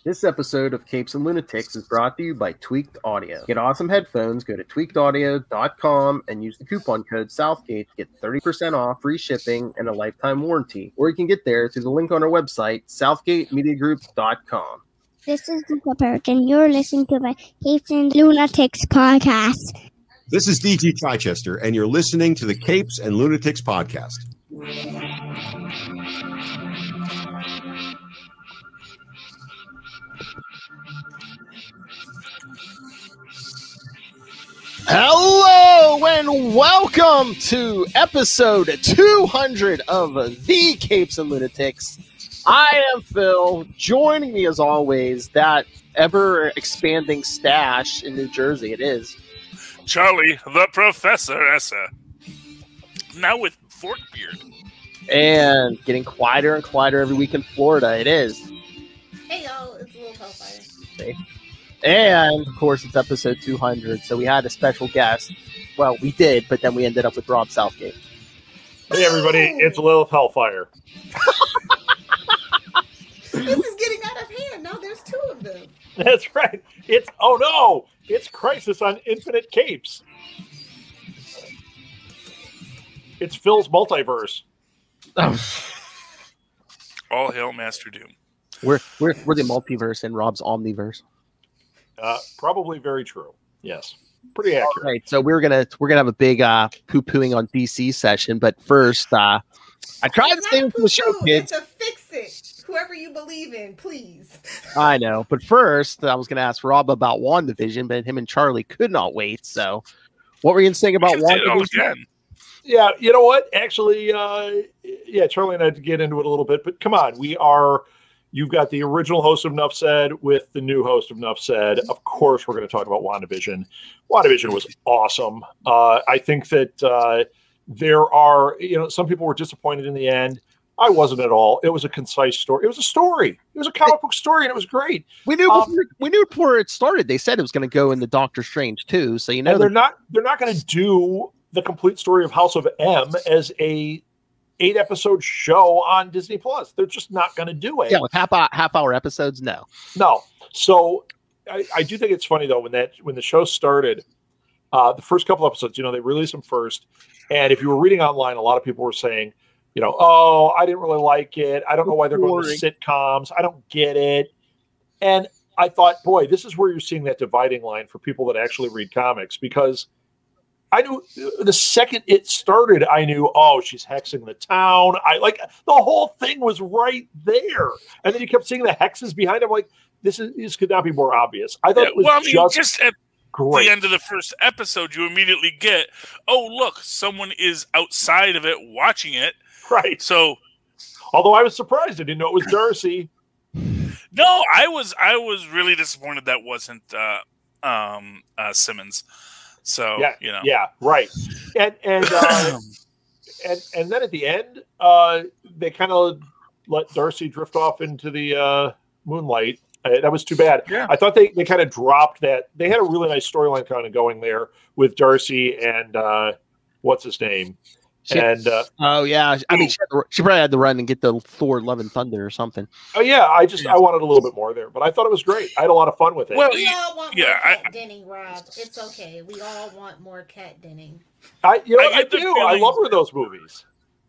This episode of Capes and Lunatics is brought to you by Tweaked Audio. Get awesome headphones, go to tweakedaudio.com and use the coupon code Southgate to get 30% off, free shipping, and a lifetime warranty. Or you can get there through the link on our website, southgatemediagroup.com. This is Luca Burke, and you're listening to the Capes and Lunatics podcast. This is DG Chichester, and you're listening to the Capes and Lunatics podcast. Hello and welcome to episode 200 of the Capes and Lunatics. I am Phil. Joining me as always, that ever-expanding stash in New Jersey. It is Charlie, the Professor Essa. Now with fork beard. And getting quieter and quieter every week in Florida. It is. Hey y'all, it's a little Hellfire. See? And, of course, it's episode 200, so we had a special guest. Well, we did, but then we ended up with Rob Southgate. Hey, everybody, it's Lilith Hellfire. This is getting out of hand. Now there's two of them. That's right. It's Crisis on Infinite Capes. It's Phil's multiverse. All hail Master Doom. We're the multiverse in Rob's omniverse. Probably very true. Yes, pretty accurate. All right, so we're gonna have a big poo-pooing on DC session, but first, I tried to stay with the show, kids. To fix it, whoever you believe in, please. I know, but first, I was gonna ask Rob about WandaVision, but him and Charlie could not wait. So, what were you gonna say about WandaVision? Yeah, you know what? Actually, Charlie and I had to get into it a little bit, but come on, you've got the original host of Nuff Said with the new host of Nuff Said. Of course, we're going to talk about WandaVision. WandaVision was awesome. I think that there are, some people were disappointed in the end. I wasn't at all. It was a concise story. It was a story. It was a comic book story, and it was great. We knew before it started. They said it was going to go into Doctor Strange too. So they're not going to do the complete story of House of M as a 8-episode show on Disney Plus. They're just not going to do it. Yeah, with half hour episodes, no. So I do think it's funny though when the show started, the first couple episodes, they released them first, and if you were reading online, a lot of people were saying, oh, I didn't really like it. I don't know why they're going to sitcoms. I don't get it. And I thought, boy, this is where you're seeing that dividing line for people that actually read comics, because I knew the second it started, I knew, oh, she's hexing the town. The whole thing was right there. And then you kept seeing the hexes behind him. Like, this could not be more obvious. I thought it was just at great. The end of the first episode, you immediately get, oh, look, someone is outside of it watching it. Right. So, although I was surprised, I didn't know it was Darcy. No, I was really disappointed that wasn't Simmons. So yeah, right. And and then at the end, they kind of let Darcy drift off into the moonlight. That was too bad. Yeah. I thought they kind of dropped that. They had a really nice storyline kind of going there with Darcy and what's his name. Oh yeah, I mean she probably had to run and get the Thor: Love and Thunder or something. Oh yeah, I wanted a little bit more there, but I thought it was great. I had a lot of fun with it. Well, we all want more Kat Denning, Rob. It's okay. We all want more Kat Denning. I do. I love her in those movies.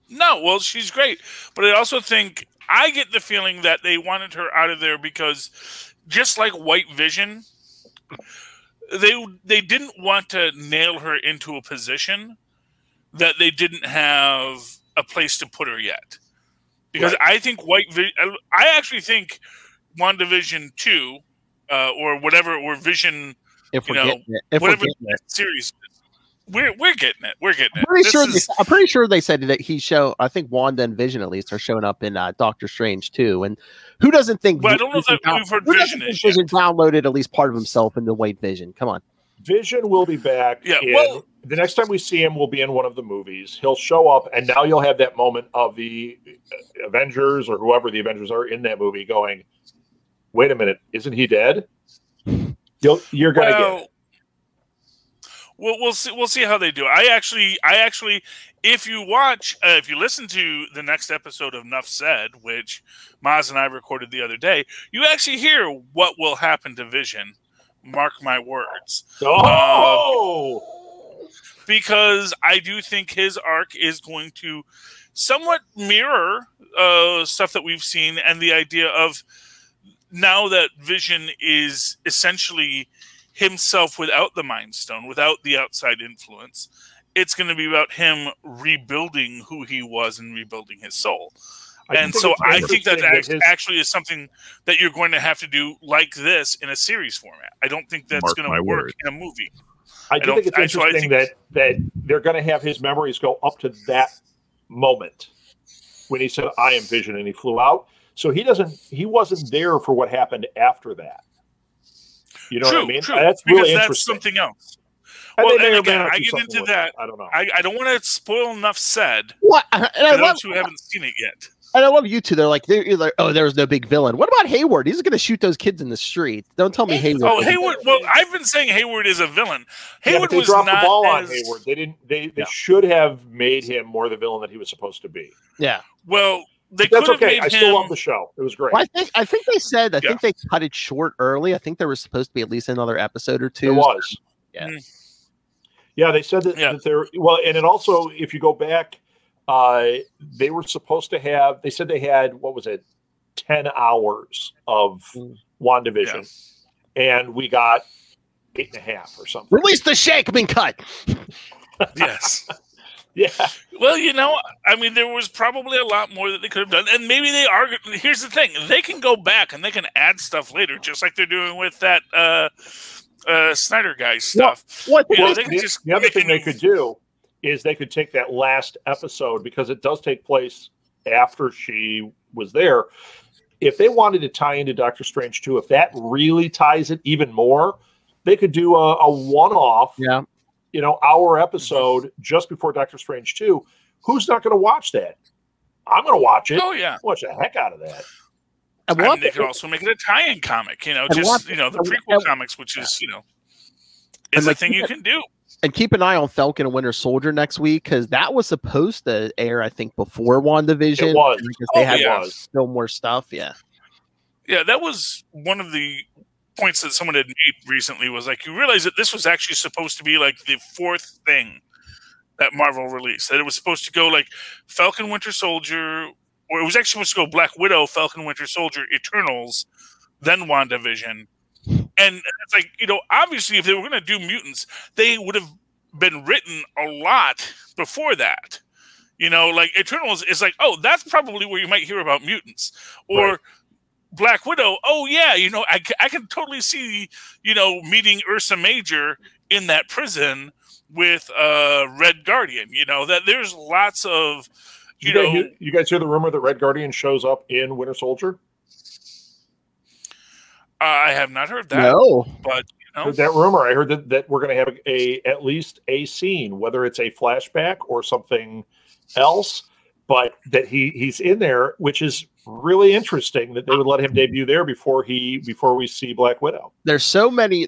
No, well, she's great, but I also think I get the feeling that they wanted her out of there because, just like White Vision, they didn't want to nail her into a position that they didn't have a place to put her yet. Because I think I actually think WandaVision 2, or whatever, or Vision, whatever series, we're getting it. We're getting it. I'm pretty sure they said that I think Wanda and Vision at least are showing up in Doctor Strange too. And who doesn't think? But I don't know if we've heard Vision. Vision downloaded at least part of himself into White Vision. Come on. Vision will be back. Yeah, the next time we see him will be in one of the movies. He'll show up, and now you'll have that moment of the Avengers or whoever the Avengers are in that movie going, wait a minute, isn't he dead? You're going to get it. We'll see how they do. I actually, if you watch, if you listen to the next episode of Nuff Said, which Maz and I recorded the other day, you actually hear what will happen to Vision. Mark my words. Oh! Because I do think his arc is going to somewhat mirror stuff that we've seen, and the idea of now that Vision is essentially himself without the Mind Stone, without the outside influence. It's going to be about him rebuilding who he was and rebuilding his soul. And so I think that actually is something that you're going to have to do like this in a series format. I don't think that's going to work in a movie. I do think it's interesting that they're going to have his memories go up to that moment when he said, "I am Vision," and he flew out. So he wasn't there for what happened after that. You know what I mean? True. That's really interesting. That's something else. And well, and again, I get into that. I don't know. I don't want to spoil Enough Said. What? And I love those who haven't seen it yet. And I love you two. They're like, oh, there was no big villain. What about Hayward? He's going to shoot those kids in the street. Don't tell me Hayward. Oh, Hayward. Well, I've been saying Hayward is a villain. Hayward they was dropped not the ball on Hayward. They didn't. They should have made him more the villain that he was supposed to be. Yeah. Well, that's okay. I still love the show. It was great. Well, I think they said. I think they cut it short early. I think there was supposed to be at least another episode or two. There was. Yeah. Yeah, they said that there. Well, and it also, if you go back, they were supposed to have. They said they had 10 hours of WandaVision, and we got 8.5 or something. Release the shake. Been cut. Yes. Yeah. Well, I mean, there was probably a lot more that they could have done, and maybe they are. Here's the thing: they can go back and they can add stuff later, just like they're doing with that Snyder guy stuff. The other thing they could do is they could take that last episode, because it does take place after she was there. If they wanted to tie into Doctor Strange 2, if that really ties it even more, they could do a one-off. Yeah. Hour episode just before Doctor Strange 2. Who's not going to watch that? I'm going to watch it. Oh, yeah. Watch the heck out of that. And they could also make it a tie-in comic, the prequel comics, which is, is a thing you can do. And keep an eye on Falcon and Winter Soldier next week, because that was supposed to air, I think, before WandaVision. It was. Because they had still more stuff, Yeah, that was one of the points that someone had made recently, was like, you realize that this was actually supposed to be like the fourth thing that Marvel released. That it was supposed to go like Falcon, Winter Soldier, or it was actually supposed to go Black Widow, Falcon, Winter Soldier, Eternals, then WandaVision. And it's like, obviously if they were going to do mutants, they would have been written a lot before that. Like Eternals is like, oh, that's probably where you might hear about mutants. Or Black Widow, oh yeah, I can totally see, meeting Ursa Major in that prison with Red Guardian. That there's lots of, you guys hear the rumor that Red Guardian shows up in Winter Soldier? I have not heard that. No, but heard that rumor. I heard that we're going to have at least a scene, whether it's a flashback or something else, but that he's in there, which is really interesting that they would let him debut there before we see Black Widow. There's so many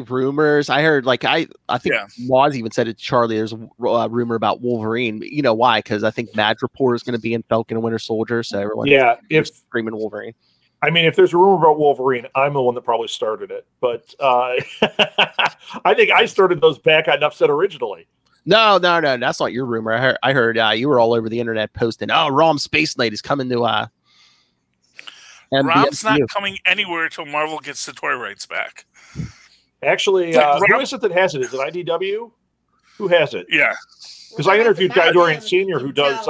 rumors. I heard, like, I think Moz even said it to Charlie. There's a rumor about Wolverine. You know why? Because I think Madripoor is going to be in Falcon and Winter Soldier. So everyone, if screaming Wolverine. I mean, if there's a rumor about Wolverine, I'm the one that probably started it. But I think I started those back on Enough Said originally. No, that's not your rumor. I heard you were all over the internet posting, "Oh, Rom Space Knight is coming to." Rom's not coming anywhere until Marvel gets the toy rights back. Actually, who is it that has it? Is it IDW? Who has it? Yeah, because I interviewed Guy Dorian Sr., who does.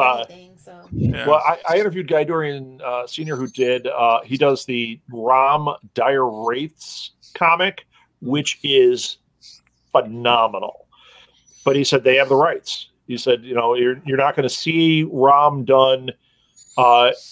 Well, I interviewed Guy Dorian Sr., who he does the Rom Dire Wraiths comic, which is phenomenal. But he said they have the rights. He said, you're not going to see Rom done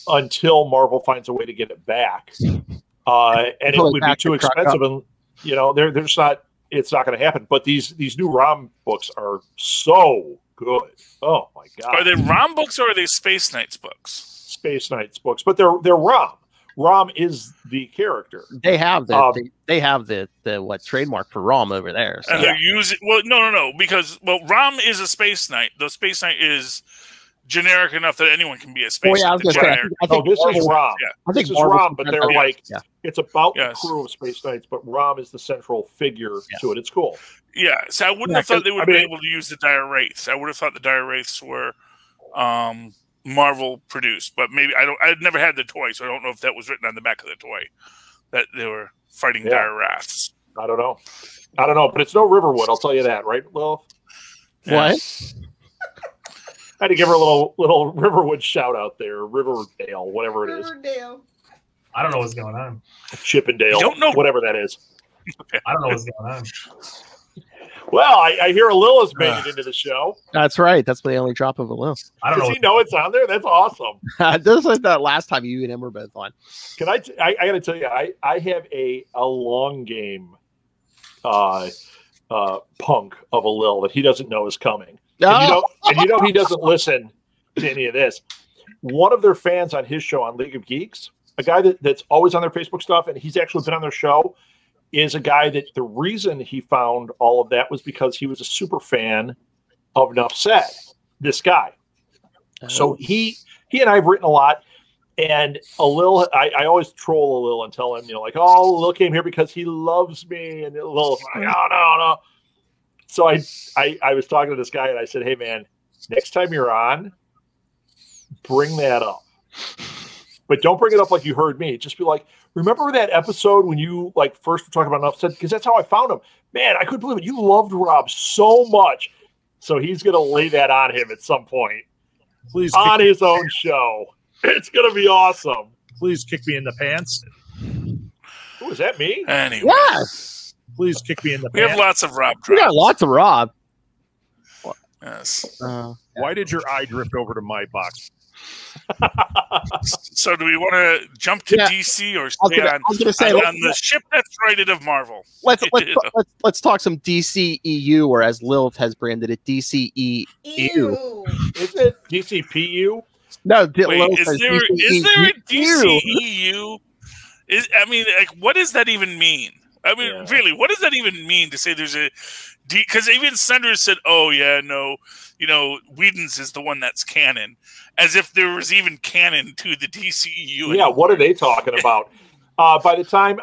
until Marvel finds a way to get it back, and it would be too expensive. And there's not. It's not going to happen. But these new Rom books are so good. Oh my god! Are they Rom books or are they Space Knights books? Space Knights books, but they're Rom. Rom is the character. They have the what trademark for Rom over there. So. And they're using no, because Rom is a space knight. The space knight is generic enough that anyone can be a space knight. I think this is Rom. Yeah. I think this is Rom, but they're like it's about the crew of space knights, but Rom is the central figure to it. It's cool. Yeah, so I wouldn't have thought they would be able to use the Dire Wraiths. I would have thought the Dire Wraiths were Marvel produced, but maybe I'd never had the toy, so I don't know if that was written on the back of the toy that they were fighting Dire Wraiths. I don't know, but it's no Riverwood. I'll tell you that, right, Lil? What? I had to give her a little Riverwood shout out there, Riverdale, whatever it is. Riverdale. I don't know what's going on. Chippendale, don't know whatever that is. I don't know what's going on. Well, I hear Lil has made it into the show. That's right. That's the only drop of a Lil. I don't know. Does he know it's on there? That's awesome. This was the last time you and him were both on. Can I got to tell you, I have a long game punk of a Lil that he doesn't know is coming. And you know he doesn't listen to any of this. One of their fans on his show on League of Geeks, a guy that's always on their Facebook stuff, and he's actually been on their show, is a guy that the reason he found all of that was because he was a super fan of Nuff Said, this guy. So he and I have written a lot, and Lil, I always troll Lil and tell him, oh, Lil came here because he loves me, and Lil's like, oh, no. So I was talking to this guy, and I said, hey, man, next time you're on, bring that up. But don't bring it up like you heard me. Just be like, remember that episode when you first were talking about Nuff Said? Because that's how I found him. Man, I couldn't believe it. You loved Rob so much. So he's going to lay that on him at some point. Please on his own show. It's going to be awesome. Please kick me in the pants. Who is that, me? Anyway. Yes. Please kick me in the We pants. have lots of Rob drops. We got lots of Rob. Yes. Why did your eye drift over to my box? So do we want to jump to DC or stay on the ship that's righted of Marvel? Let's talk some DCEU, or as Lil has branded it, DCEU. Is it DCPU? No, wait, is there a DCEU? What does that even mean? I mean, really, what does that even mean to say there's a D? Because even Sanders said, "Oh yeah, no, Whedon's is the one that's canon," as if there was even canon to the DCEU. Yeah, what are they talking about? By the time,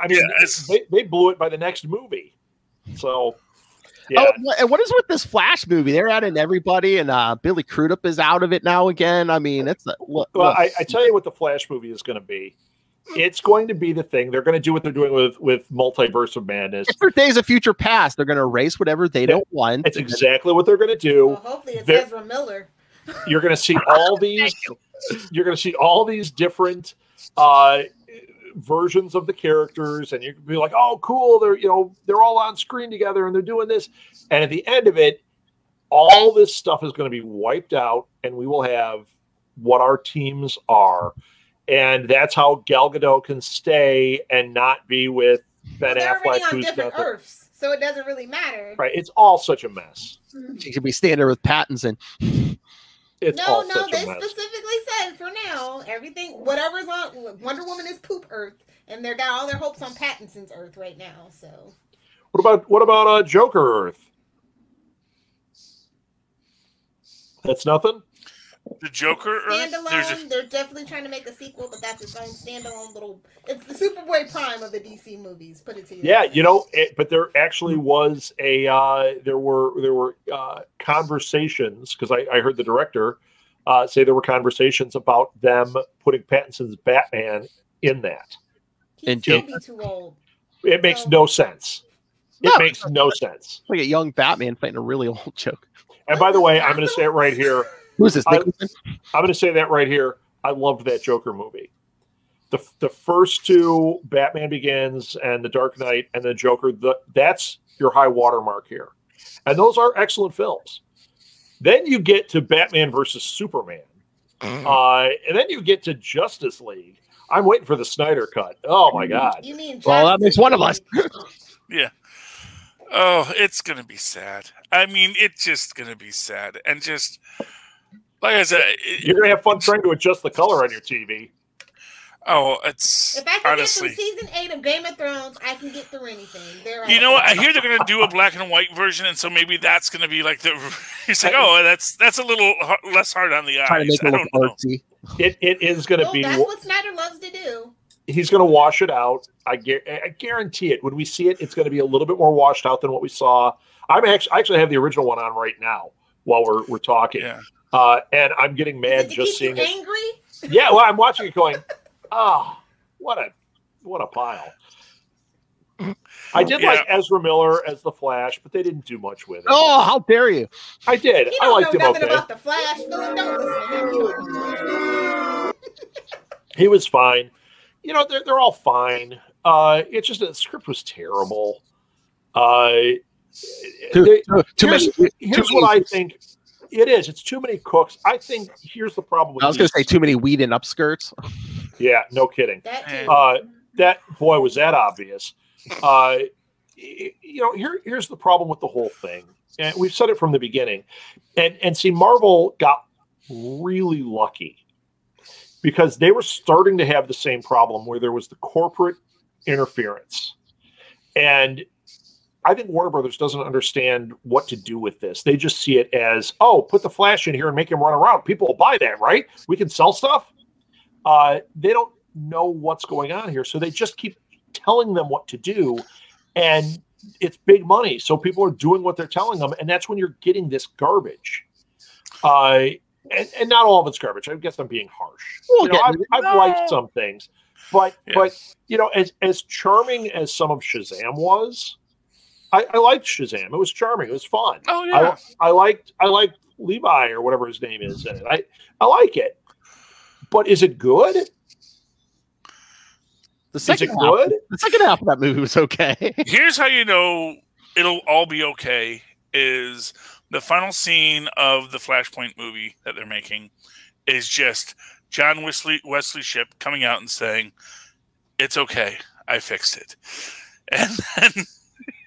they blew it by the next movie. So, yeah. Oh, and what is with this Flash movie? They're adding everybody, and Billy Crudup is out of it now again. I mean, it's well. I tell you what the Flash movie is going to be. It's going to be the thing. They're going to do what they're doing with Multiverse of Madness. It's for Days of Future Past. They're going to erase whatever they don't want. It's exactly what they're going to do. Well, hopefully it's Ezra Miller. You're going to see all these. You're going to see all these different versions of the characters, and you can be like, "Oh, cool! They're all on screen together, and they're doing this." And at the end of it, all this stuff is going to be wiped out, and we will have what our teams are. And that's how Gal Gadot can stay and not be with Ben Affleck, who's on different Earths, so it doesn't really matter. Right? It's all such a mess. She could be standing there with Pattinson. It's no, all such they a mess. Specifically said for now, everything, whatever's on Wonder Woman is poop Earth, and they're got all their hopes on Pattinson's Earth right now. So, what about Joker Earth? That's nothing. The Joker standalone. They're definitely trying to make a sequel, but that's its own standalone little. It's the Superboy Prime of the DC movies. Put it to you. Yeah, but there actually was a there were conversations, because I heard the director say there were conversations about them putting Pattinson's Batman in that. He'd still be too old. It makes no sense. It makes no sense. Like a young Batman fighting a really old Joker. And by the way, I'm going to say it right here. Who's this? I'm going to say that right here. I loved that Joker movie. The first two, Batman Begins and The Dark Knight and the Joker, that's your high watermark here. And those are excellent films. Then you get to Batman versus Superman. And then you get to Justice League. I'm waiting for the Snyder cut. Oh, my God. You mean well, that makes one of us. Yeah. Oh, it's going to be sad. I mean, it's just going to be sad. And just... Like I said, you're going to have fun trying to adjust the color on your TV. Oh, it's If I can honestly. get through season 8 of Game of Thrones, I can get through anything. You know what? I hear they're going to do a black and white version, and so maybe that's going to be like the. It's like, oh, that's a little less hard on the eyes. Trying to make it I look don't know. artsy. It is going to be. That's what Snyder loves to do. He's going to wash it out. I guarantee it. When we see it, it's going to be a little bit more washed out than what we saw. I actually have the original one on right now while we're talking. Yeah. And I'm getting mad just seeing it. Angry? Yeah, well, I'm watching it going, what a pile. I did like Ezra Miller as the Flash, but they didn't do much with it. Oh, how dare you! I did. You I don't liked know him nothing okay. about the Flash, Philip. Don't listen to him. You don't know. He was fine. You know, they're all fine. It's just the script was terrible. Here's what I think. It is. It's too many cooks. I think here's the problem with I was going to say too many weed and upskirts. Yeah, no kidding. That too. That boy, was that obvious. Here's the problem with the whole thing. And we've said it from the beginning. And see, Marvel got really lucky because they were starting to have the same problem where there was the corporate interference. And I think Warner Brothers doesn't understand what to do with this. They just see it as, oh, put the Flash in here and make him run around. People will buy that, right? We can sell stuff. They don't know what's going on here. So they just keep telling them what to do. And it's big money. So people are doing what they're telling them. And that's when you're getting this garbage. And not all of it's garbage. I guess I'm being harsh. I've liked some things. But as charming as some of Shazam was, I liked Shazam. It was charming. It was fun. Oh yeah. I liked Levi or whatever his name is in it. I like it. But is it good? The second half of that movie was okay. Here's how you know it'll all be okay is the final scene of the Flashpoint movie that they're making is just John Wesley Shipp coming out and saying, "It's okay. I fixed it." And then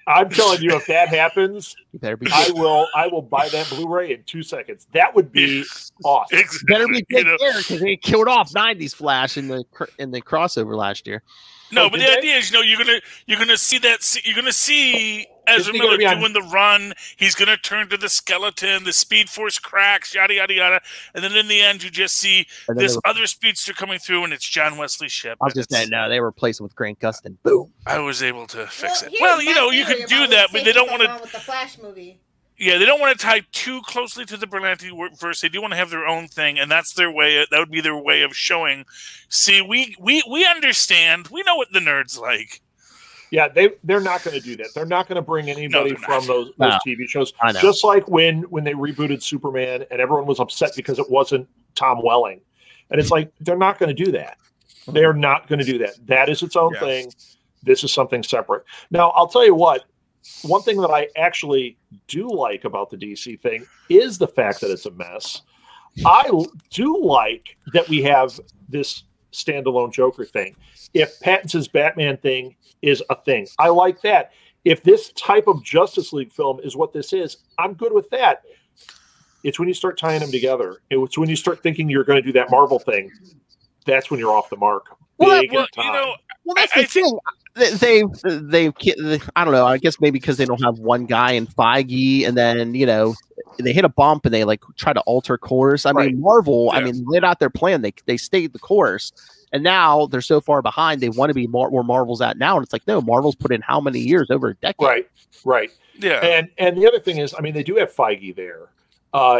I'm telling you, if that happens, I will buy that Blu-ray in 2 seconds. That would be awesome. Exactly. Better be take care because they killed off 90s Flash in the crossover last year. No, but the idea is, you're gonna see that. You're gonna see Ezra Miller doing the run. He's gonna turn to the skeleton. The Speed Force cracks, yada yada yada, and then in the end, you just see this other speedster coming through, and it's John Wesley Shipp. I was just saying, no, they were replacing with Grant Gustin. Boom. I was able to fix it. Well, you could do that, but they don't want to. With the Flash movie. Yeah, they don't want to tie too closely to the Berlanti verse. They do want to have their own thing, and that's their way. That would be their way of showing. See, we understand. We know what the nerds like. Yeah, they're not going to do that. They're not going to bring anybody from those TV shows. I know. Just like when they rebooted Superman and everyone was upset because it wasn't Tom Welling, and it's like they're not going to do that. They're not going to do that. That is its own thing. This is something separate. Now, I'll tell you what. One thing that I actually do like about the DC thing is the fact that it's a mess. I do like that we have this standalone Joker thing. If Pattinson's Batman thing is a thing, I like that. If this type of Justice League film is what this is, I'm good with that. It's when you start tying them together. It's when you start thinking you're going to do that Marvel thing. That's when you're off the mark. That's the thing. They've I don't know. I guess maybe because they don't have one guy in Feige, and then they hit a bump and they try to alter course. I mean, Marvel. Yeah. I mean, laid out their plan. They stayed the course, and now they're so far behind. They want to be where Marvel's at now, and it's like no, Marvel's put in how many years? Over a decade. Right. Yeah. And the other thing is, I mean, they do have Feige there.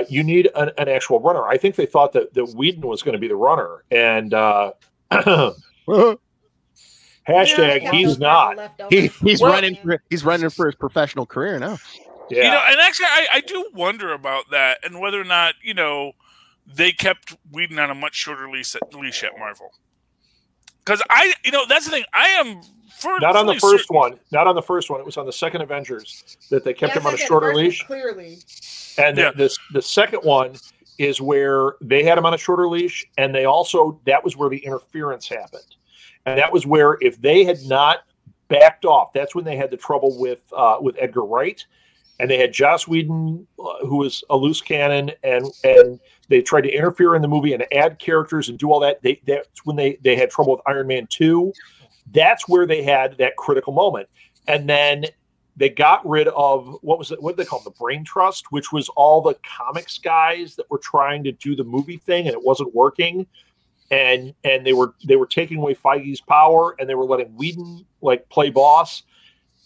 You need an actual runner. I think they thought that Whedon was going to be the runner, and. Hashtag he's not. He's running for his professional career now. Yeah. And actually, I do wonder about that and whether or not they kept Whedon on a much shorter leash at Marvel. Because that's the thing. I am not on the first one. Not on the first one. It was on the second Avengers that they kept him on a shorter leash. Clearly. And the second one is where they had him on a shorter leash, and that was where the interference happened. And that was where if they had not backed off, that's when they had the trouble with Edgar Wright. And they had Joss Whedon, who was a loose cannon, and they tried to interfere in the movie and add characters and do all that. That's when they had trouble with Iron Man 2. That's where they had that critical moment. And then they got rid of, what did they call them? The Brain Trust, which was all the comics guys that were trying to do the movie thing, and it wasn't working. And they were taking away Feige's power, and they were letting Whedon like play boss.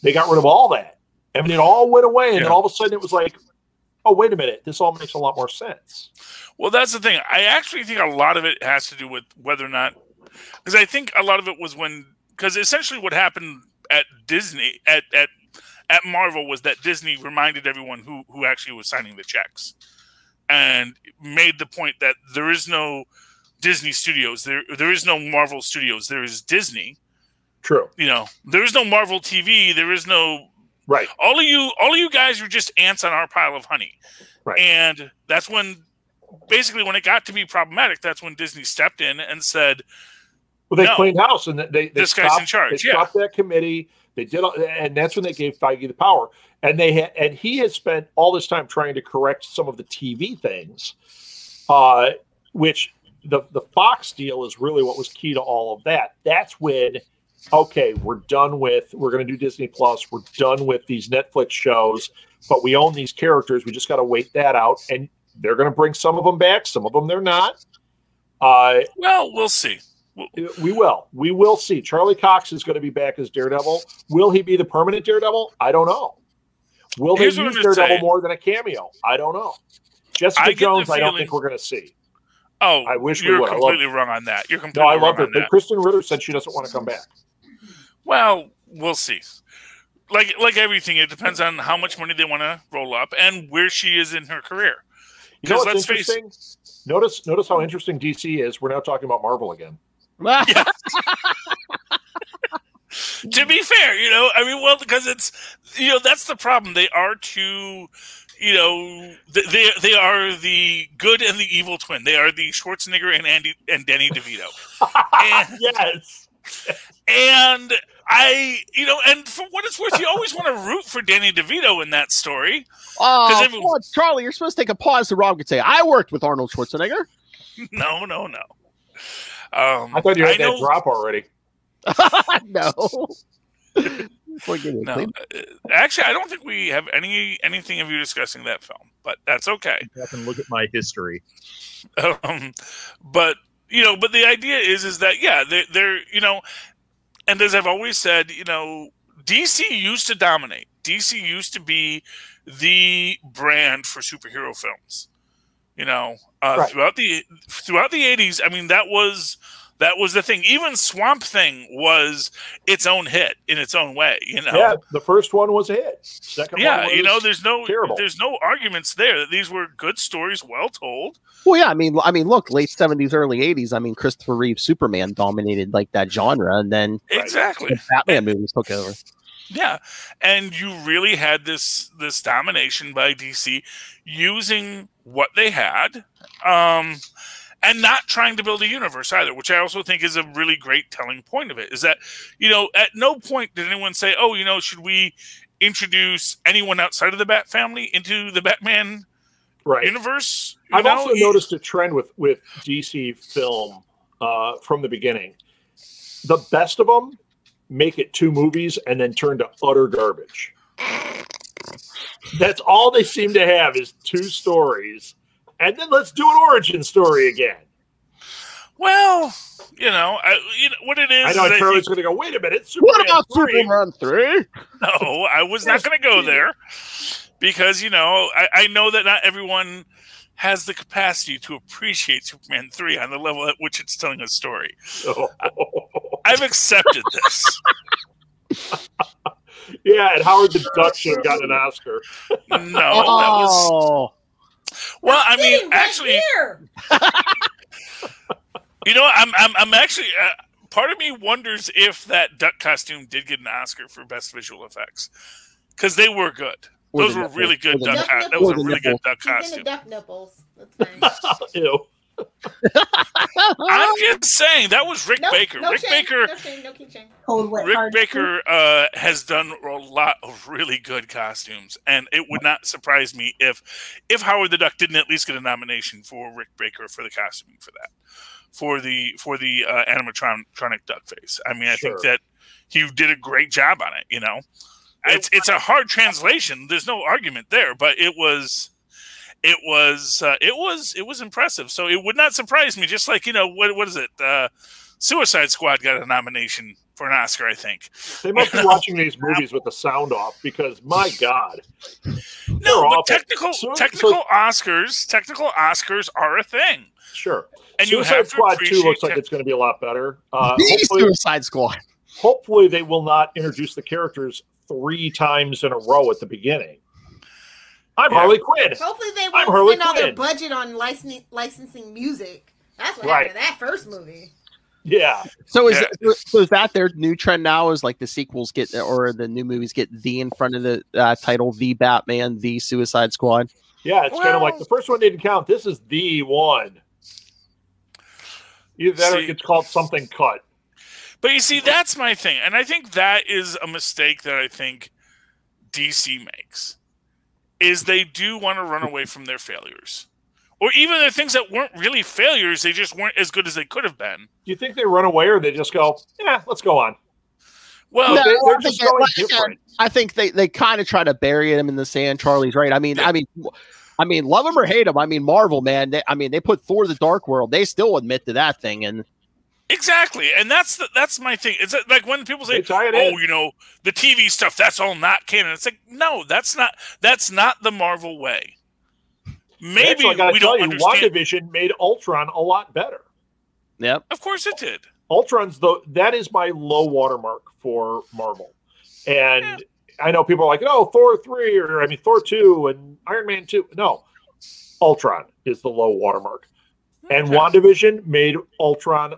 They got rid of all that. I mean, it all went away, and then all of a sudden it was like, oh, wait a minute, this all makes a lot more sense. Well, that's the thing. I actually think a lot of it has to do with whether or not, because I think a lot of it was because essentially what happened at Disney, at Marvel, was that Disney reminded everyone who actually was signing the checks, and made the point that there is no Disney Studios, there is no Marvel Studios, there is Disney. True. There is no Marvel TV, there is no. Right. All of you guys are just ants on our pile of honey. Right. And that's when, basically, when it got to be problematic, that's when Disney stepped in and said, well, they cleaned house, and this guy's in charge. They stopped that committee. They did, and that's when they gave Feige the power. And he has spent all this time trying to correct some of the TV things, which the Fox deal is really what was key to all of that. That's when, okay, we're going to do Disney Plus. We're done with these Netflix shows, but we own these characters. We just got to wait that out. And they're going to bring some of them back. Some of them they're not. Well, we'll see. We will see. Charlie Cox is going to be back as Daredevil. Will he be the permanent Daredevil? I don't know. Will they use Daredevil more than a cameo? I don't know. Jessica Jones, I don't think we're going to see. Oh, I wish you're we would. completely wrong on that. You're completely wrong. I love her, but Kristen Ritter said she doesn't want to come back. Well, we'll see. Like everything, it depends on how much money they want to roll up and where she is in her career. You know what's interesting? Notice how interesting DC is. We're now talking about Marvel again. Yeah. To be fair, because it's, that's the problem. They are too, they are the good and the evil twin. They are the Schwarzenegger and Danny DeVito. Yes. And and for what it's worth, you always want to root for Danny DeVito in that story. Oh, Charlie, you're supposed to take a pause so Rob could say, I worked with Arnold Schwarzenegger. No. I thought you had that drop already. No. No. Actually, I don't think we have anything of you discussing that film, but that's okay. I can look at my history. But the idea is that they're and as I've always said, DC used to dominate. DC used to be the brand for superhero films. Right. Throughout the 80s, I mean, that was the thing. Even Swamp Thing was its own hit in its own way. Yeah, the first one was a hit. Second one was there's no arguments there that these were good stories, well told. Well, yeah, I mean, look, late 70s, early 80s. I mean, Christopher Reeve's Superman dominated like that genre, and then exactly the Batman movies took over. Yeah, and you really had this domination by DC using what they had, and not trying to build a universe either, which I also think is a really great telling point of it. Is that at no point did anyone say, "Oh, should we introduce anyone outside of the Bat family into the Batman universe?" I've also noticed a trend with DC film from the beginning. The best of them make it 2 movies and then turn to utter garbage. That's all they seem to have is 2 stories, and then let's do an origin story again. Well, what it is. I know Charlie's going to go, wait a minute. What about Superman 3? No, I was not going to go there because, I know that not everyone has the capacity to appreciate Superman 3 on the level at which it's telling a story. I've accepted this. Yeah, and Howard the Duck should have gotten an Oscar. No, that was... Well, I mean, actually... I'm actually... part of me wonders if that duck costume did get an Oscar for Best Visual Effects. Because they were good. Those were really good duck costumes. That was a really good duck costume. Duck nipples. That's fine. Ew. I'm just saying that was Rick Baker. Rick Baker. Rick Baker has done a lot of really good costumes, and it would not surprise me if Howard the Duck didn't at least get a nomination for Rick Baker for the costuming for that, for the animatronic duck face. I mean, I think that he did a great job on it. You know, it's a hard translation. There's no argument there, but it was impressive. So it would not surprise me. Just like, you know, what is it? Suicide Squad got a nomination for an Oscar, I think. They must be watching these movies with the sound off because, my God. No, but technical Oscars are a thing. Sure. And Suicide Squad 2 looks like it's going to be a lot better. Suicide Squad. Hopefully they will not introduce the characters 3 times in a row at the beginning. I'm Harley Quinn. Hopefully they won't spend all their budget on licensing music. That's what happened in that first movie. Yeah. So is that their new trend now? Is like the sequels get, or the new movies get "the" in front of the title, "The Batman," "The Suicide Squad"? Yeah, it's kind of like the first one didn't count. This is the one. Either that or it gets called something cut. But you see, that's my thing, and I think that is a mistake that I think DC makes. Is they do want to run away from their failures. Or even the things that weren't really failures, they just weren't as good as they could have been. Do you think they run away or they just go, yeah, let's go on? Well, they're just going different. I think they kind of try to bury him in the sand. Charlie's right. I mean, love him or hate him. I mean, Marvel, man. They put Thor: The Dark World. They still admit to that thing, and exactly. And that's my thing. It's like when people say, "Oh, you know, the TV stuff, that's all not canon." It's like, no, that's not the Marvel way. Maybe we don't understand. WandaVision made Ultron a lot better. Yep, of course it did. Ultron's that is my low watermark for Marvel, and I know people are like, "Oh, Thor 3," or Thor 2 and Iron Man 2. No, Ultron is the low watermark, and WandaVision made Ultron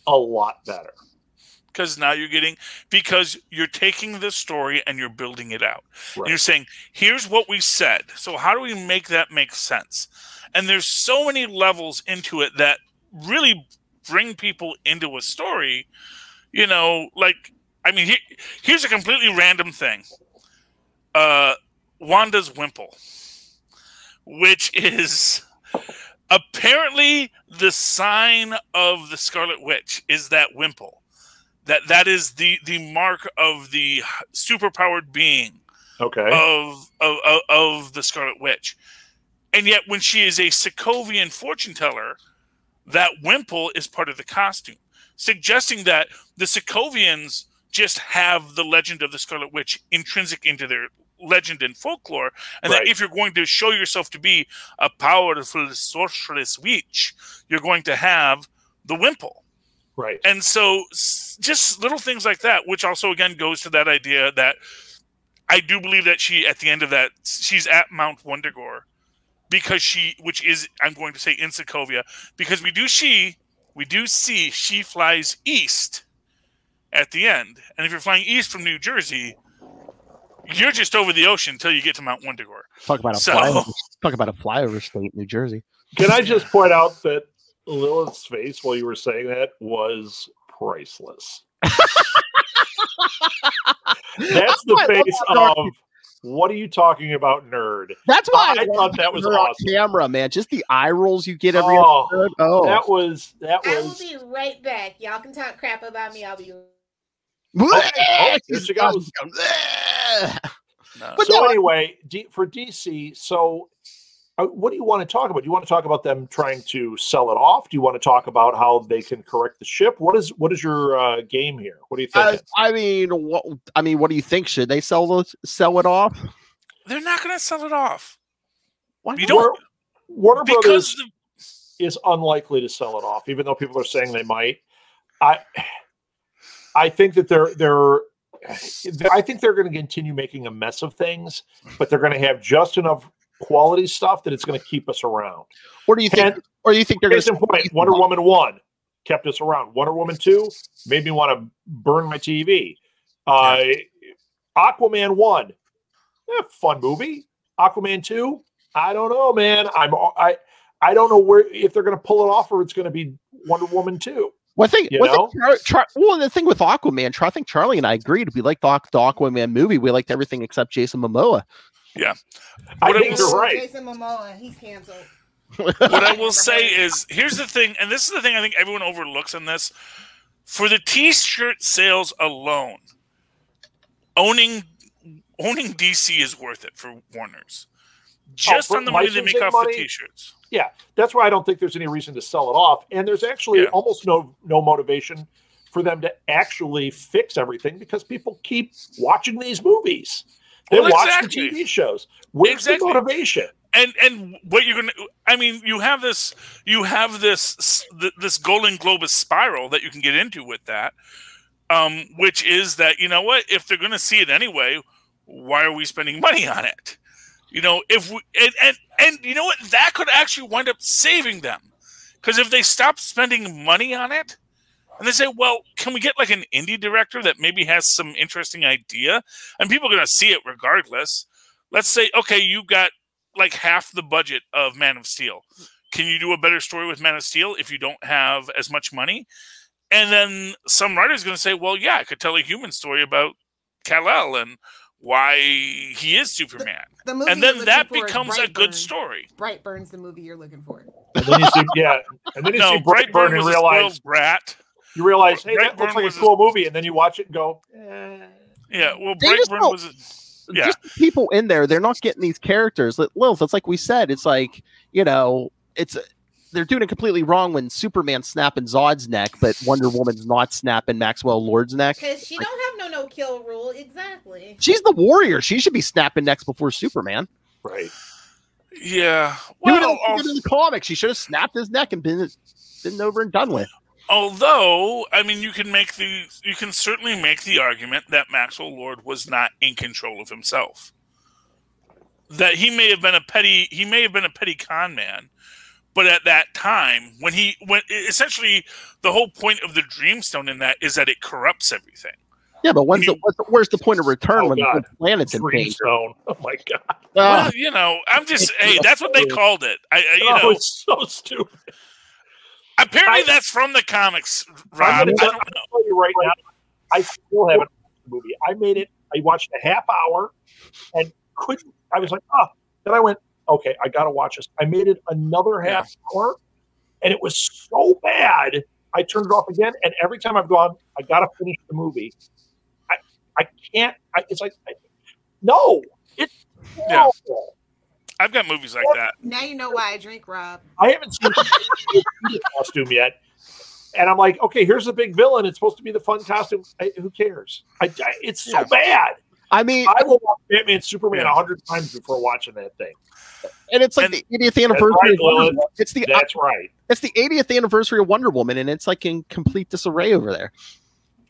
a lot better. Because now you're taking the story and you're building it out. Right. And you're saying, here's what we said. So how do we make that make sense? And there's so many levels into it that really bring people into a story. You know, like, I mean, here's a completely random thing. Wanda's wimple, which is apparently the sign of the Scarlet Witch, is that wimple. That is the mark of the superpowered being of the Scarlet Witch. And yet when she is a Sokovian fortune teller, that wimple is part of the costume, suggesting that the Sokovians just have the legend of the Scarlet Witch intrinsic into their legend and folklore, and that if you're going to show yourself to be a powerful sorceress witch, you're going to have the wimple. Right. And so just little things like that, which also, again, goes to that idea that I do believe that she, at the end of that, she's at Mount Wundagore because which is, I'm going to say, in Sokovia, because we do see she flies east at the end. And if you're flying east from New Jersey, you're just over the ocean until you get to Mount Wundagore. Talk about a flyover state, New Jersey. Can I just point out that Lilith's face while you were saying that was priceless. That's the face of, what are you talking about, nerd? That's why I thought that was awesome. On camera, man. Just the eye rolls you get every episode. Oh, that was. I will be right back. Y'all can talk crap about me. I'll be. There she goes. Anyway, for DC, so what do you want to talk about? Do you want to talk about them trying to sell it off? Do you want to talk about how they can correct the ship? What is your game here? What do you think? What do you think? Should they sell it off? They're not going to sell it off. Why? Warner Brothers is unlikely to sell it off, even though people are saying they might. I think that I think they're going to continue making a mess of things, but they're going to have just enough quality stuff that it's going to keep us around. Or do you think? Or do you think they're going to? Wonder Woman 1 kept us around. Wonder Woman 2 made me want to burn my TV. Aquaman 1, fun movie. Aquaman 2, I don't know, man. I don't know if they're going to pull it off or it's going to be Wonder Woman 2. Well, the thing with Aquaman, I think Charlie and I agreed. We liked the Aquaman movie. We liked everything except Jason Momoa. Yeah. I think you're right. Jason Momoa, he's canceled. What I will say is, here's the thing, and this is the thing I think everyone overlooks on this. For the T-shirt sales alone, owning DC is worth it for Warner's. Just on the money they make off the T-shirts. Yeah, that's why I don't think there's any reason to sell it off. And there's actually almost no motivation for them to actually fix everything because people keep watching these movies. They watch the TV shows. Where's the motivation? And what you're gonna, I mean, you have this Golden Globus spiral that you can get into with that, which is that, you know what, if they're gonna see it anyway, why are we spending money on it? You know, if we and you know what, that could actually wind up saving them, because if they stop spending money on it, and they say, well, can we get like an indie director that maybe has some interesting idea, and people are gonna see it regardless. Let's say, okay, you got like half the budget of Man of Steel. Can you do a better story with Man of Steel if you don't have as much money? And then some writer's going to say, well, yeah, I could tell a human story about Kal-El and why he is Superman. The movie and then that becomes a good story. Brightburn's the movie you're looking for. And then you see, and then you see Brightburn and realize, you realize, hey, that looks like a cool movie, and then you watch it and go, yeah, well, Brightburn was... Yeah. Just the people in there, they're not getting these characters. Lilith, it's like we said, it's like, you know, they're doing it completely wrong when Superman's snapping Zod's neck, but Wonder Woman's not snapping Maxwell Lord's neck. Because she don't have no kill rule, exactly. She's the warrior. She should be snapping necks before Superman. Right. Yeah. Well, in the comics, she should have snapped his neck and been over and done with. Although, I mean, you can certainly make the argument that Maxwell Lord was not in control of himself. That he may have been a petty con man, but at that time, when essentially the whole point of the Dreamstone in that is that it corrupts everything. Yeah, but where's the point of return when the planet's in danger? Oh my God! Well, you know, I'm just that's what they called it. It's so stupid. Apparently, that's from the comics, Rob. I don't know. Tell you right now, I still haven't watched the movie. I made it. I watched a half hour and couldn't. I was like, oh. Then I went, okay, I got to watch this. I made it another half hour, and it was so bad. I turned it off again, and every time I've gone, I got to finish the movie. I can't. It's like, no, it's horrible. Yeah. I've got movies like that. Now you know why I drink, Rob. I haven't seen the costume yet. And I'm like, okay, here's the big villain. It's supposed to be the fun costume. Who cares? It's so bad. I mean, I will watch Batman Superman 100 times before watching that thing. And it's like the 80th anniversary. That's right. It's the 80th anniversary of Wonder Woman, and it's like in complete disarray over there.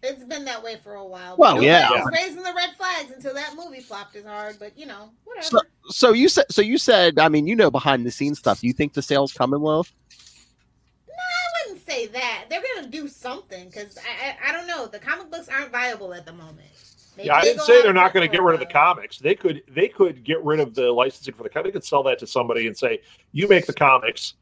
It's been that way for a while. Well, yeah. Raising the red flags until that movie flopped as hard, but you know, whatever. So you said, I mean, you know, behind the scenes stuff. Do you think the sales coming, Lilith? No, I wouldn't say that. They're gonna do something because I don't know. The comic books aren't viable at the moment. I didn't say they're not going to get rid of the comics. They could get rid of the licensing for the comic. They could sell that to somebody and say, you make the comics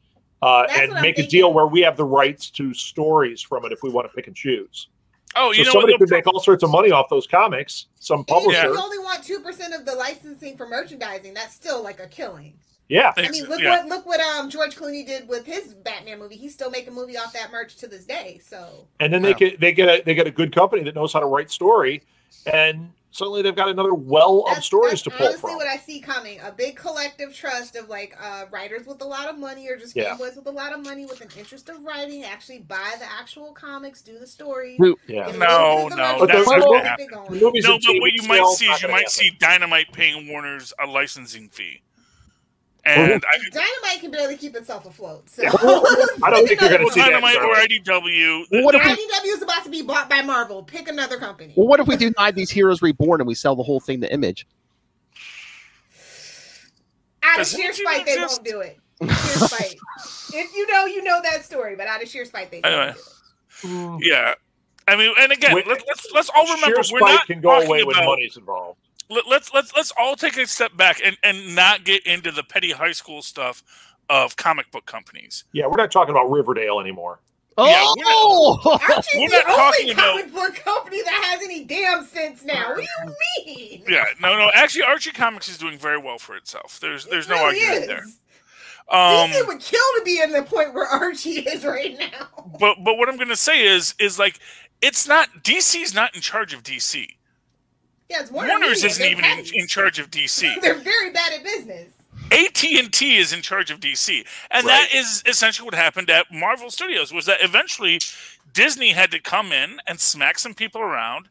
and make a deal where we have the rights to stories from it if we want to pick and choose. Oh, you know, somebody could make all sorts of money off those comics. Some publisher. If you only want 2% of the licensing for merchandising, that's still like a killing. Yeah, I mean, look what George Clooney did with his Batman movie. He's still making a movie off that merch to this day. So, and then they get a good company that knows how to write story, and suddenly they've got another of stories to pull honestly from. What I see coming, a big collective trust of like writers with a lot of money or just fanboys with a lot of money with an interest of writing, actually buy the actual comics, do the stories. Yeah. No, but what you might see is Dynamite paying Warner's a licensing fee. And Dynamite can barely keep itself afloat. So. I don't think you're going to see Dynamite or IDW. IDW is about to be bought by Marvel. Pick another company. Well, what if we deny these Heroes Reborn and we sell the whole thing to Image? Out of sheer spite, they won't do it. Sheer spite. If you know that story, but out of sheer spite, they won't do it. Yeah, I mean, and again, let's all remember sheer spite can go away when money's involved. Let's all take a step back and not get into the petty high school stuff of comic book companies. Yeah, we're not talking about Riverdale anymore. Oh, Archie's We're the not talking only about- comic book company that has any damn sense now. What do you mean? Yeah, no. Actually, Archie Comics is doing very well for itself. There's no argument there. DC would kill to be in the point where Archie is right now. But what I'm going to say is like it's not DC's not in charge of DC. Yeah, it's Warner's Media. isn't They're even petty. in charge of DC. They're very bad at business. AT&T is in charge of DC, and Right. that is essentially what happened at Marvel Studios. Was that eventually Disney had to come in and smack some people around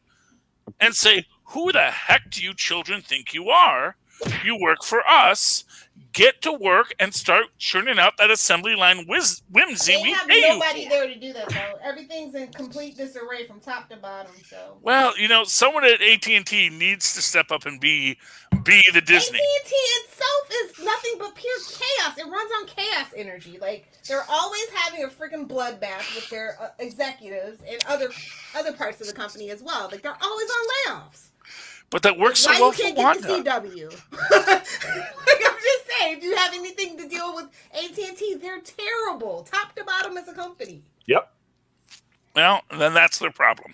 and say, "Who the heck do you children think you are? You work for us. Get to work and start churning out that assembly line whimsy They we have pay you nobody for." there to do that though. Everything's in complete disarray from top to bottom. So Well, someone at AT&T needs to step up and be the Disney. AT&T itself is nothing but pure chaos. It runs on chaos energy. Like they're always having a freaking bloodbath with their executives and other parts of the company as well. Like they're always on layoffs. But that works so Why well you for can't Wanda. get the CW? Like I'm just saying, if you have anything to deal with AT&T, they're terrible, top to bottom as a company. Yep. Well, then that's their problem.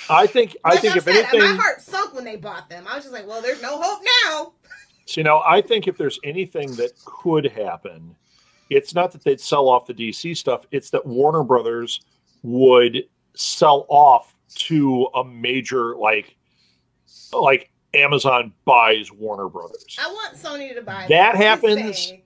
I think Like if said, anything, my heart sunk when they bought them. I was just like, well, there's no hope now. so, I think if there's anything that could happen, it's not that they'd sell off the DC stuff. It's that Warner Brothers would sell off to a major like Amazon buys Warner Brothers. I want Sony to buy That them. Just happens. saying.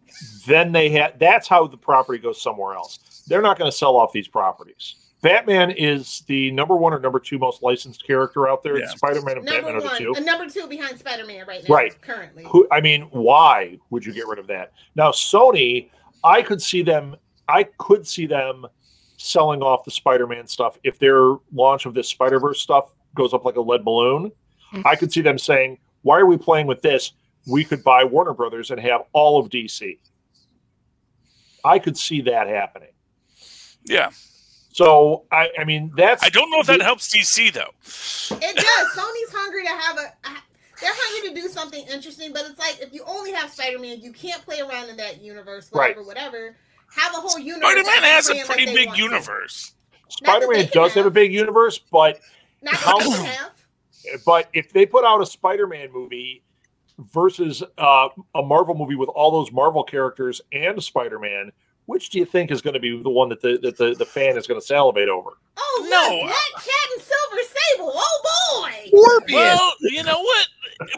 Then that's how the property goes somewhere else. They're not going to sell off these properties. Batman is the number 1 or number 2 most licensed character out there. Yeah. Spider-Man and Batman Number are the one, two. and number 2 behind Spider-Man right now, Right. currently. Why would you get rid of that? Now, Sony, I could see them selling off the Spider-Man stuff if their launch of this Spider-Verse stuff goes up like a lead balloon. I could see them saying, "Why are we playing with this? We could buy Warner Brothers and have all of DC." I could see that happening. Yeah. So I mean that's I don't know if that helps DC though. It does. Sony's hungry to have they're hungry to do something interesting, but it's like if you only have Spider-Man, you can't play around in that universe, whatever. Have a whole universe. Spider-Man has a playing pretty like they big want to. universe. Spider-Man does have a big universe, but Not How- that they have. but if they put out a Spider-Man movie versus a Marvel movie with all those Marvel characters and Spider-Man, which do you think is going to be the one that the fan is going to salivate over? Oh No. look, Black Cat and Silver Sable. Oh boy. Well, you know what?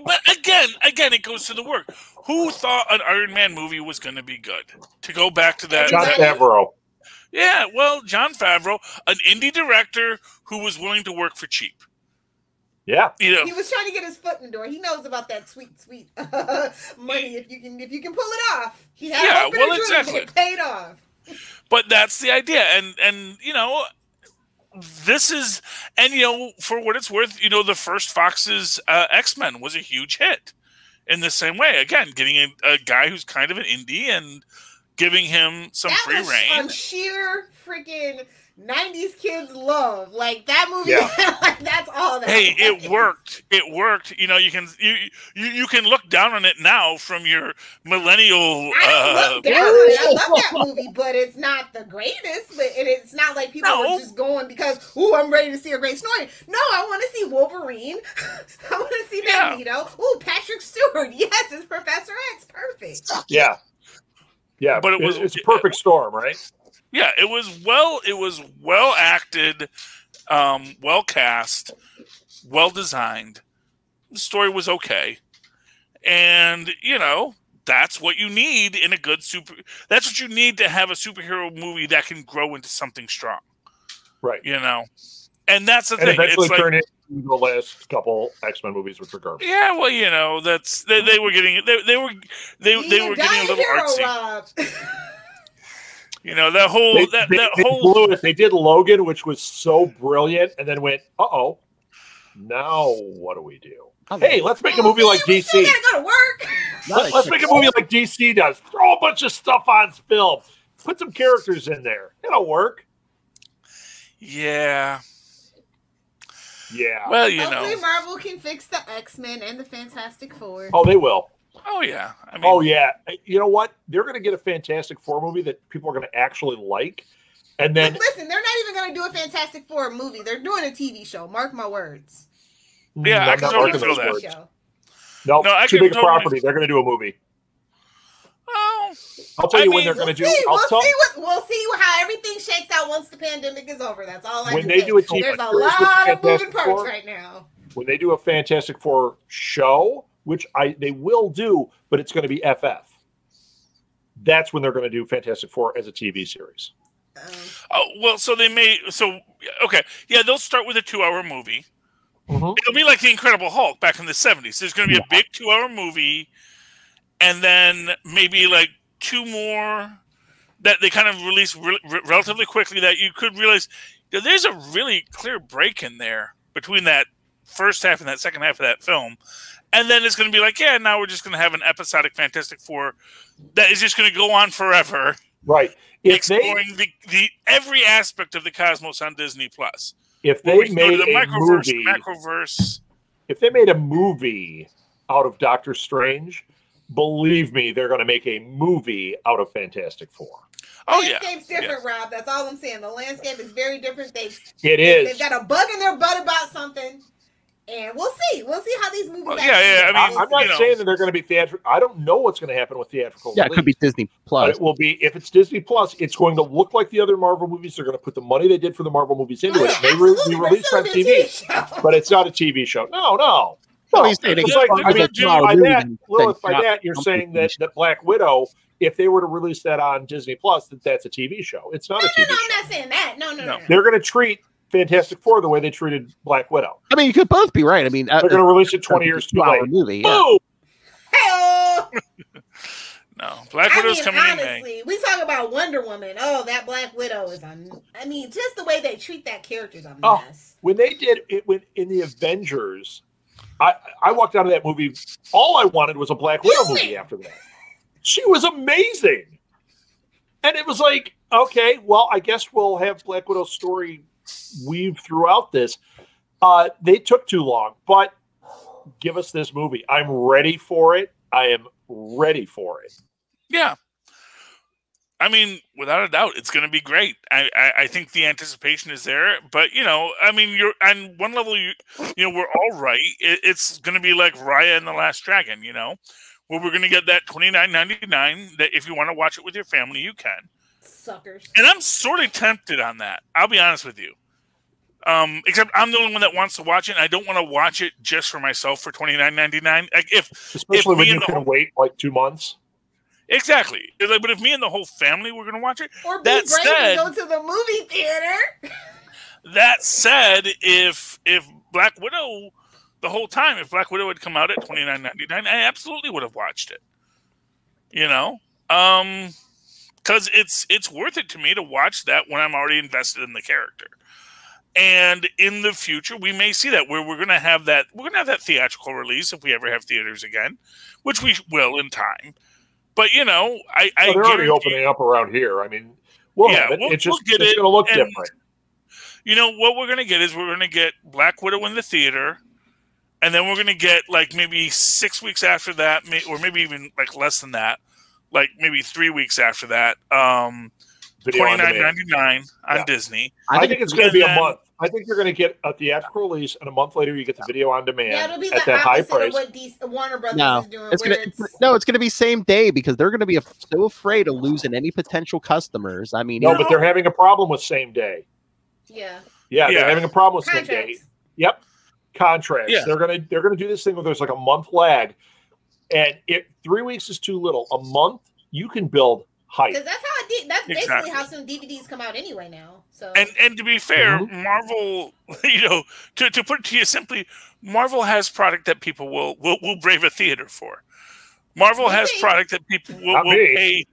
But again, it goes to the work. Who thought an Iron Man movie was going to be good? To go back to that. John that- Favreau. Yeah, well, John Favreau, an indie director who was willing to work for cheap. Yeah. He was trying to get his foot in the door. He knows about that sweet money. If you can pull it off, he had Yeah, hope in well, a dream. exactly. It paid off. But that's the idea, and this is, and for what it's worth, the first Fox's X-Men was a huge hit. In the same way, again, getting a guy who's kind of an indie and giving him some That free was reign. on sheer freaking 90s kids love. Like that movie, Yeah. like, that's all that. Hey, was. it worked. It worked. You can look down on it now from your millennial. I look down on it. I love that movie, but it's not the greatest. But it's not like people No. are just going because, I'm ready to see a great story. No, I want to see Wolverine. I want to see Yeah. Magneto. Patrick Stewart. Yes, it's Professor X. Perfect. Yeah. Yeah. But it's a perfect storm, right? Yeah, it was well acted, well cast, well designed. The story was okay, and that's what you need in a good That's what you need to have a superhero movie that can grow into something strong. Right. And that's the And thing. eventually It's like, turn into the last couple X-Men movies, which are garbage. yeah, well, that's they were getting they were getting a little artsy. Rob. That whole They whole blew it. They did Logan, which was so brilliant, and then went, "Uh-oh, now what do we do? Hey, let's make a movie like We still DC. gotta go to work. Let's make a movie like DC does. Throw a bunch of stuff on film. Put some characters in there. It'll work." yeah. Yeah. Well, Hopefully Marvel can fix the X-Men and the Fantastic Four. Oh, they will. Oh yeah. I mean, Oh yeah. You know what? They're going to get a Fantastic Four movie that people are going to actually like, and then Listen, they're not even going to do a Fantastic Four movie. They're doing a TV show. Mark my words. Yeah, I I'm can not totally marking feel those that. words. Show. Nope, No, I too can big a totally- property. They're going to do a movie. Oh, I'll tell you when mean, they're We'll going to see. do. We'll see how everything shakes out once the pandemic is over. That's all I When can they say. do a TV There's a series with lot of moving Fantastic parts Four, right now. when they do a Fantastic Four show, which they will do, but it's going to be FF. That's when they're going to do Fantastic Four as a TV series. oh well. So they may. So okay, yeah, they'll start with a 2-hour movie. Mhm. It'll be like the Incredible Hulk back in the 70s. There's going to be a big 2-hour movie, and then maybe like 2 more that they kind of release relatively quickly. That you could realize there's a really clear break in there between that first half and that second half of that film. And then it's going to be like, yeah, now we're just going to have an episodic Fantastic Four that is just going to go on forever, Right. If exploring the every aspect of the cosmos on Disney Plus. If Where they we can go made to the a microverse, movie, macroverse. if they made a movie out of Doctor Strange, believe me, they're going to make a movie out of Fantastic Four. Oh yeah, Landscape's different, Rob. That's all I'm saying. The landscape is very different. They've It got a bug in their butt about something, and we'll see. We'll see how these movies. Well, actually yeah, go. I mean, I'm not you know. saying that they're going to be theatrical. I don't know what's going to happen with theatrical. Yeah, it could be release, Disney but Plus. it will be if it's Disney Plus. It's going to look like the other Marvel movies. They're going to put the money they did for the Marvel movies into Oh, it. yeah, They absolutely, be but released on it's still a TV, show. but it's not a TV show. No. Well, he's saying It's it's like, part I of mean, the 2-hour by movie that, and Lilith, then by that, you're something saying that Black Widow, if they were to release that on Disney Plus, that's a TV show. It's not a TV No, show. I'm not saying that. No. They're going to treat Fantastic Four the way they treated Black Widow. I mean, you could both be right. I mean, They're going to release it 20 years too 2-hour late. movie. Yeah. Boom! Hey-oh! No, Black Widow's coming in May. honestly, we talk about Wonder Woman. Oh, that Black Widow is on. I mean, just the way they treat that character is a Oh. mess. When they did it in the Avengers, I walked out of that movie. All I wanted was a Black Widow Human. movie after that. She was amazing. And it was like, okay, well, I guess we'll have Black Widow's story weave throughout this. They took too long, but give us this movie. I'm ready for it. I am ready for it. Yeah. I mean, without a doubt, it's going to be great. I think the anticipation is there, but I mean, you're on one level. We're all right. It's going to be like Raya and the Last Dragon. Where we're going to get that $29.99. That if you want to watch it with your family, you can. Suckers. And I'm sort of tempted on that. I'll be honest with you. Except I'm the only one that wants to watch it. And I don't want to watch it just for myself for $29.99. Like Especially when me you and the can whole- wait like 2 months. Exactly. But if me and the whole family were going to watch it, Or be that brave said, and go to the movie theater. that said, if Black Widow, the whole time, if Black Widow had come out at $29.99, I absolutely would have watched it. Because it's worth it to me to watch that when I'm already invested in the character. And in the future, we may see that where we're going to have that theatrical release if we ever have theaters again, which we will in time. But I They're already guarantee- opening up around here. I mean, we'll have it. It's just get it's it, going to look and different. What we're going to get is we're going to get Black Widow in the theater, and then we're going to get like maybe 6 weeks after that, or maybe even like less than that, like maybe 3 weeks after that, Video on demand. $29.99 on Yeah. Disney. I think it's going to be a then- month. I think you're going to get a theatrical release, and a month later you get the video on demand Yeah, it'll be at the that high opposite price. of what Warner Brothers No, is doing. it's Where gonna be same day because they're gonna be so afraid of losing any potential customers. I mean, No, but they're having a problem with same day. yeah, Yeah, Yeah. they're having a problem with same day. contracts. Yep, contracts. Yeah. They're gonna do this thing where there's like a month lag, and 3 weeks is too little. A month you can build hype. Because that's that's basically Exactly. how some DVDs come out anyway now. So And to be fair, Mm-hmm. Marvel, to put it to you simply, Marvel has product that people will brave a theater for. Marvel has Okay. product that people will Not me. pay.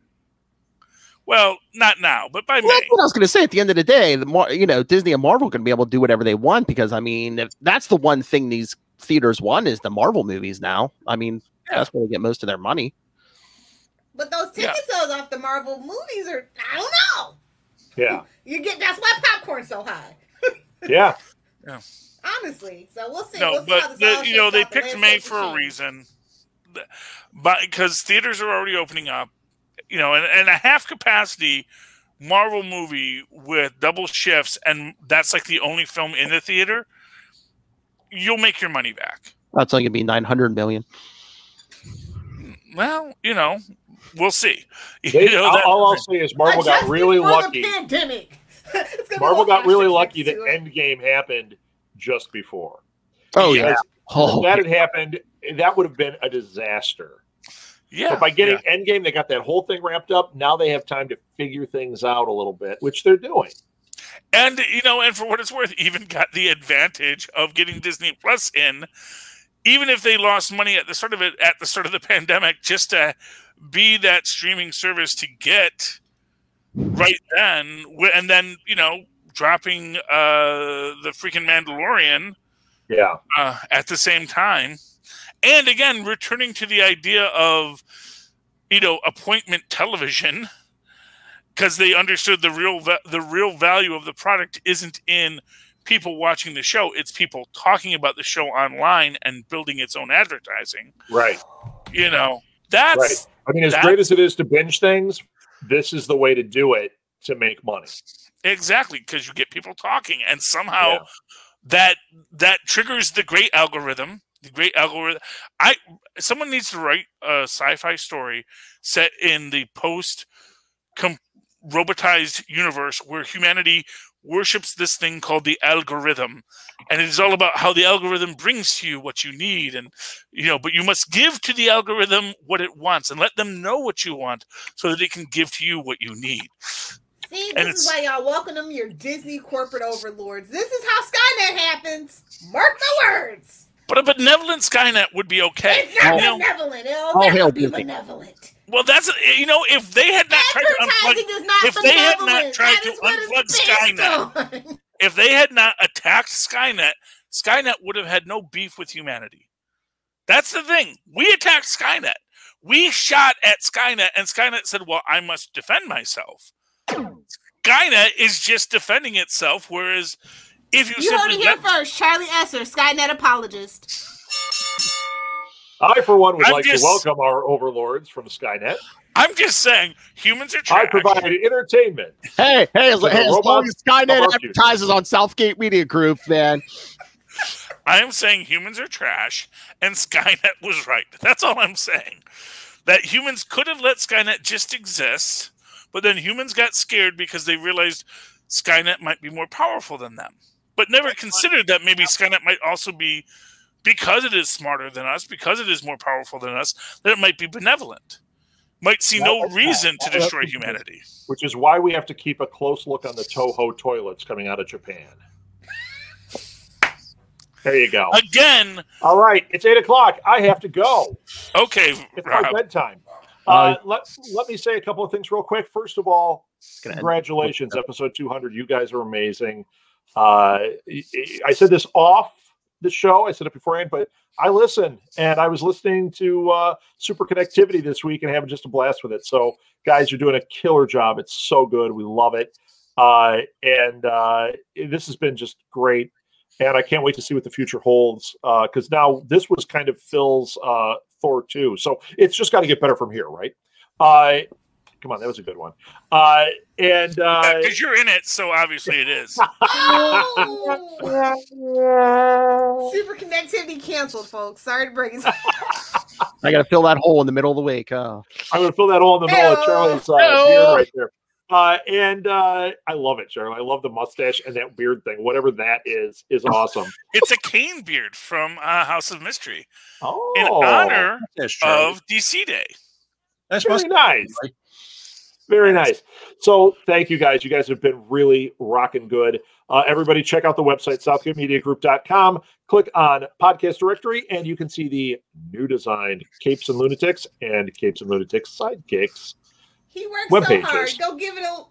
Well, not now, but by Well, May. that's what I was going to say. At the end of the day, Disney and Marvel can be able to do whatever they want because I mean, if that's the one thing these theaters want is the Marvel movies now. I mean, that's where they get most of their money. but those ticket sales off the Marvel movies are I don't know. Yeah, That's why popcorn's so high. yeah. Honestly, so we'll see. No, we'll see how but this all shakes they out. The picked May landscape for a change. reason. but because theaters are already opening up, you know, and a half capacity Marvel movie with double shifts, and that's like the only film in the theater, you'll make your money back. That's only gonna be 900 million. Well, you know, we'll see. All I'll say is Marvel got really lucky. Pandemic. Marvel got really lucky that Endgame happened just before. Oh yeah. If that had happened, that would have been a disaster. Yeah. But by getting Endgame, they got that whole thing wrapped up. Now they have time to figure things out a little bit, which they're doing. And, you know, and for what it's worth, even got the advantage of getting Disney Plus in, even if they lost money at the start of the pandemic, just to be that streaming service to get right then, and then, you know, dropping the freaking Mandalorian at the same time. And again, returning to the idea of, you know, appointment television, because they understood the real value of the product isn't in people watching the show; it's people talking about the show online and building its own advertising. Right. You know, that's right. I mean, as great as it is to binge things, this is the way to do it to make money. Exactly, because you get people talking, and somehow that triggers the great algorithm. The great algorithm. Someone needs to write a sci-fi story set in the post-robotized universe where humanity worships this thing called the algorithm, and it is all about how the algorithm brings to you what you need, and you know, but you must give to the algorithm what it wants, and let them know what you want, so that it can give to you what you need. See, this is why y'all welcome them, your Disney corporate overlords. This is how Skynet happens. Mark my words. But a benevolent Skynet would be okay. It's not benevolent. It'll never be benevolent. Well, that's, you know, if they had not tried to unplug, Skynet, if they had not attacked Skynet, Skynet would have had no beef with humanity. That's the thing. We attacked Skynet. We shot at Skynet, and Skynet said, "Well, I must defend myself." Skynet is just defending itself, whereas if you heard it here first, Charlie Esser, Skynet apologist. I, for one, would like to welcome our overlords from Skynet. I'm just saying, humans are trash. I provide entertainment. Hey, as long as Skynet advertises on Southgate Media Group, man. I am saying humans are trash, and Skynet was right. That's all I'm saying. That humans could have let Skynet just exist, but then humans got scared because they realized Skynet might be more powerful than them. But never considered that maybe Skynet might also be, because it is smarter than us, because it is more powerful than us, that it might be benevolent. Might see no reason to destroy humanity. Which is why we have to keep a close look on the Toho toilets coming out of Japan. There you go. Again. All right, it's 8 o'clock. I have to go. Okay, it's my bedtime. Let me say a couple of things real quick. First of all, congratulations, episode 200. You guys are amazing. I said this off the show. I said it beforehand, but I listen, and I was listening to Super Connectivity this week and having just a blast with it. So, guys, you're doing a killer job. It's so good. We love it. And this has been just great. And I can't wait to see what the future holds, because now this was kind of Phil's Thor 2. So it's just got to get better from here, right? Come on, that was a good one. And because you're in it, so obviously it is. Super Connectivity canceled, folks. Sorry to break it. I got to fill that hole in the middle of the week. I'm going to fill that hole in the middle of Charlie's beard right there. And I love it, Charlie. I love the mustache and that beard thing. Whatever that is awesome. It's a cane beard from House of Mystery. Oh, in honor of DC Day. That's very nice. Very nice. So thank you guys. You guys have been really rocking good. Everybody check out the website, southgatemediagroup.com. Click on podcast directory, and you can see the new designed Capes and Lunatics and Capes and Lunatics sidekicks. He works so hard. Go give it a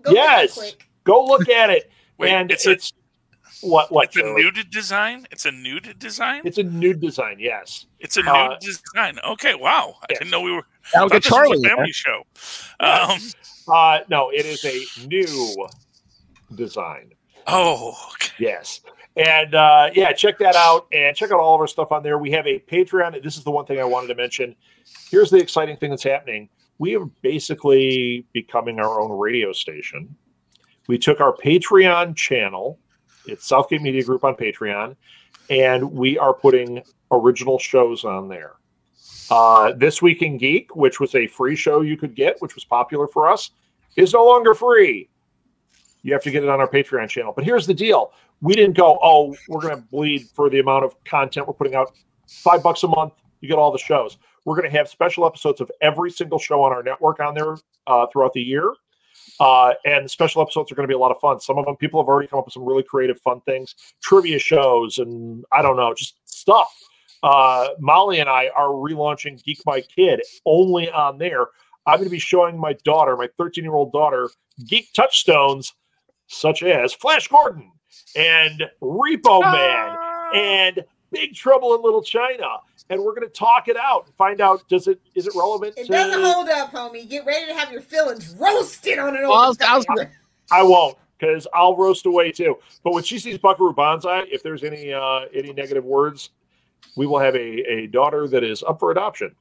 click. Go look at it. Wait, and it's what? It's a nude design. It's a nude design. It's a nude design. Yes, it's a nude design. Okay, wow. I didn't know we were. That'll get Charlie. Was a family show. No, it is a new design. Oh, okay. Yes. And yeah, check that out and check out all of our stuff on there. We have a Patreon. This is the one thing I wanted to mention. Here's the exciting thing that's happening. We are basically becoming our own radio station. We took our Patreon channel. It's Southgate Media Group on Patreon, and we are putting original shows on there. This Week in Geek, which was a free show you could get, which was popular for us, is no longer free. You have to get it on our Patreon channel. But here's the deal. We didn't go, oh, we're going to bleed for the amount of content we're putting out. $5 a month, you get all the shows. We're going to have special episodes of every single show on our network on there throughout the year. And the special episodes are going to be a lot of fun. Some of them, people have already come up with some really creative, fun things, trivia shows, and I don't know, just stuff. Molly and I are relaunching Geek My Kid only on there. I'm going to be showing my daughter, my 13-year-old daughter, geek touchstones such as Flash Gordon and Repo Man and Big Trouble in Little China. And we're going to talk it out and find out, is it relevant? It doesn't hold up, homie. Get ready to have your feelings roasted on an I won't, because I'll roast away too. But when she sees Buckaroo Banzai, if there's any negative words, we will have a daughter that is up for adoption.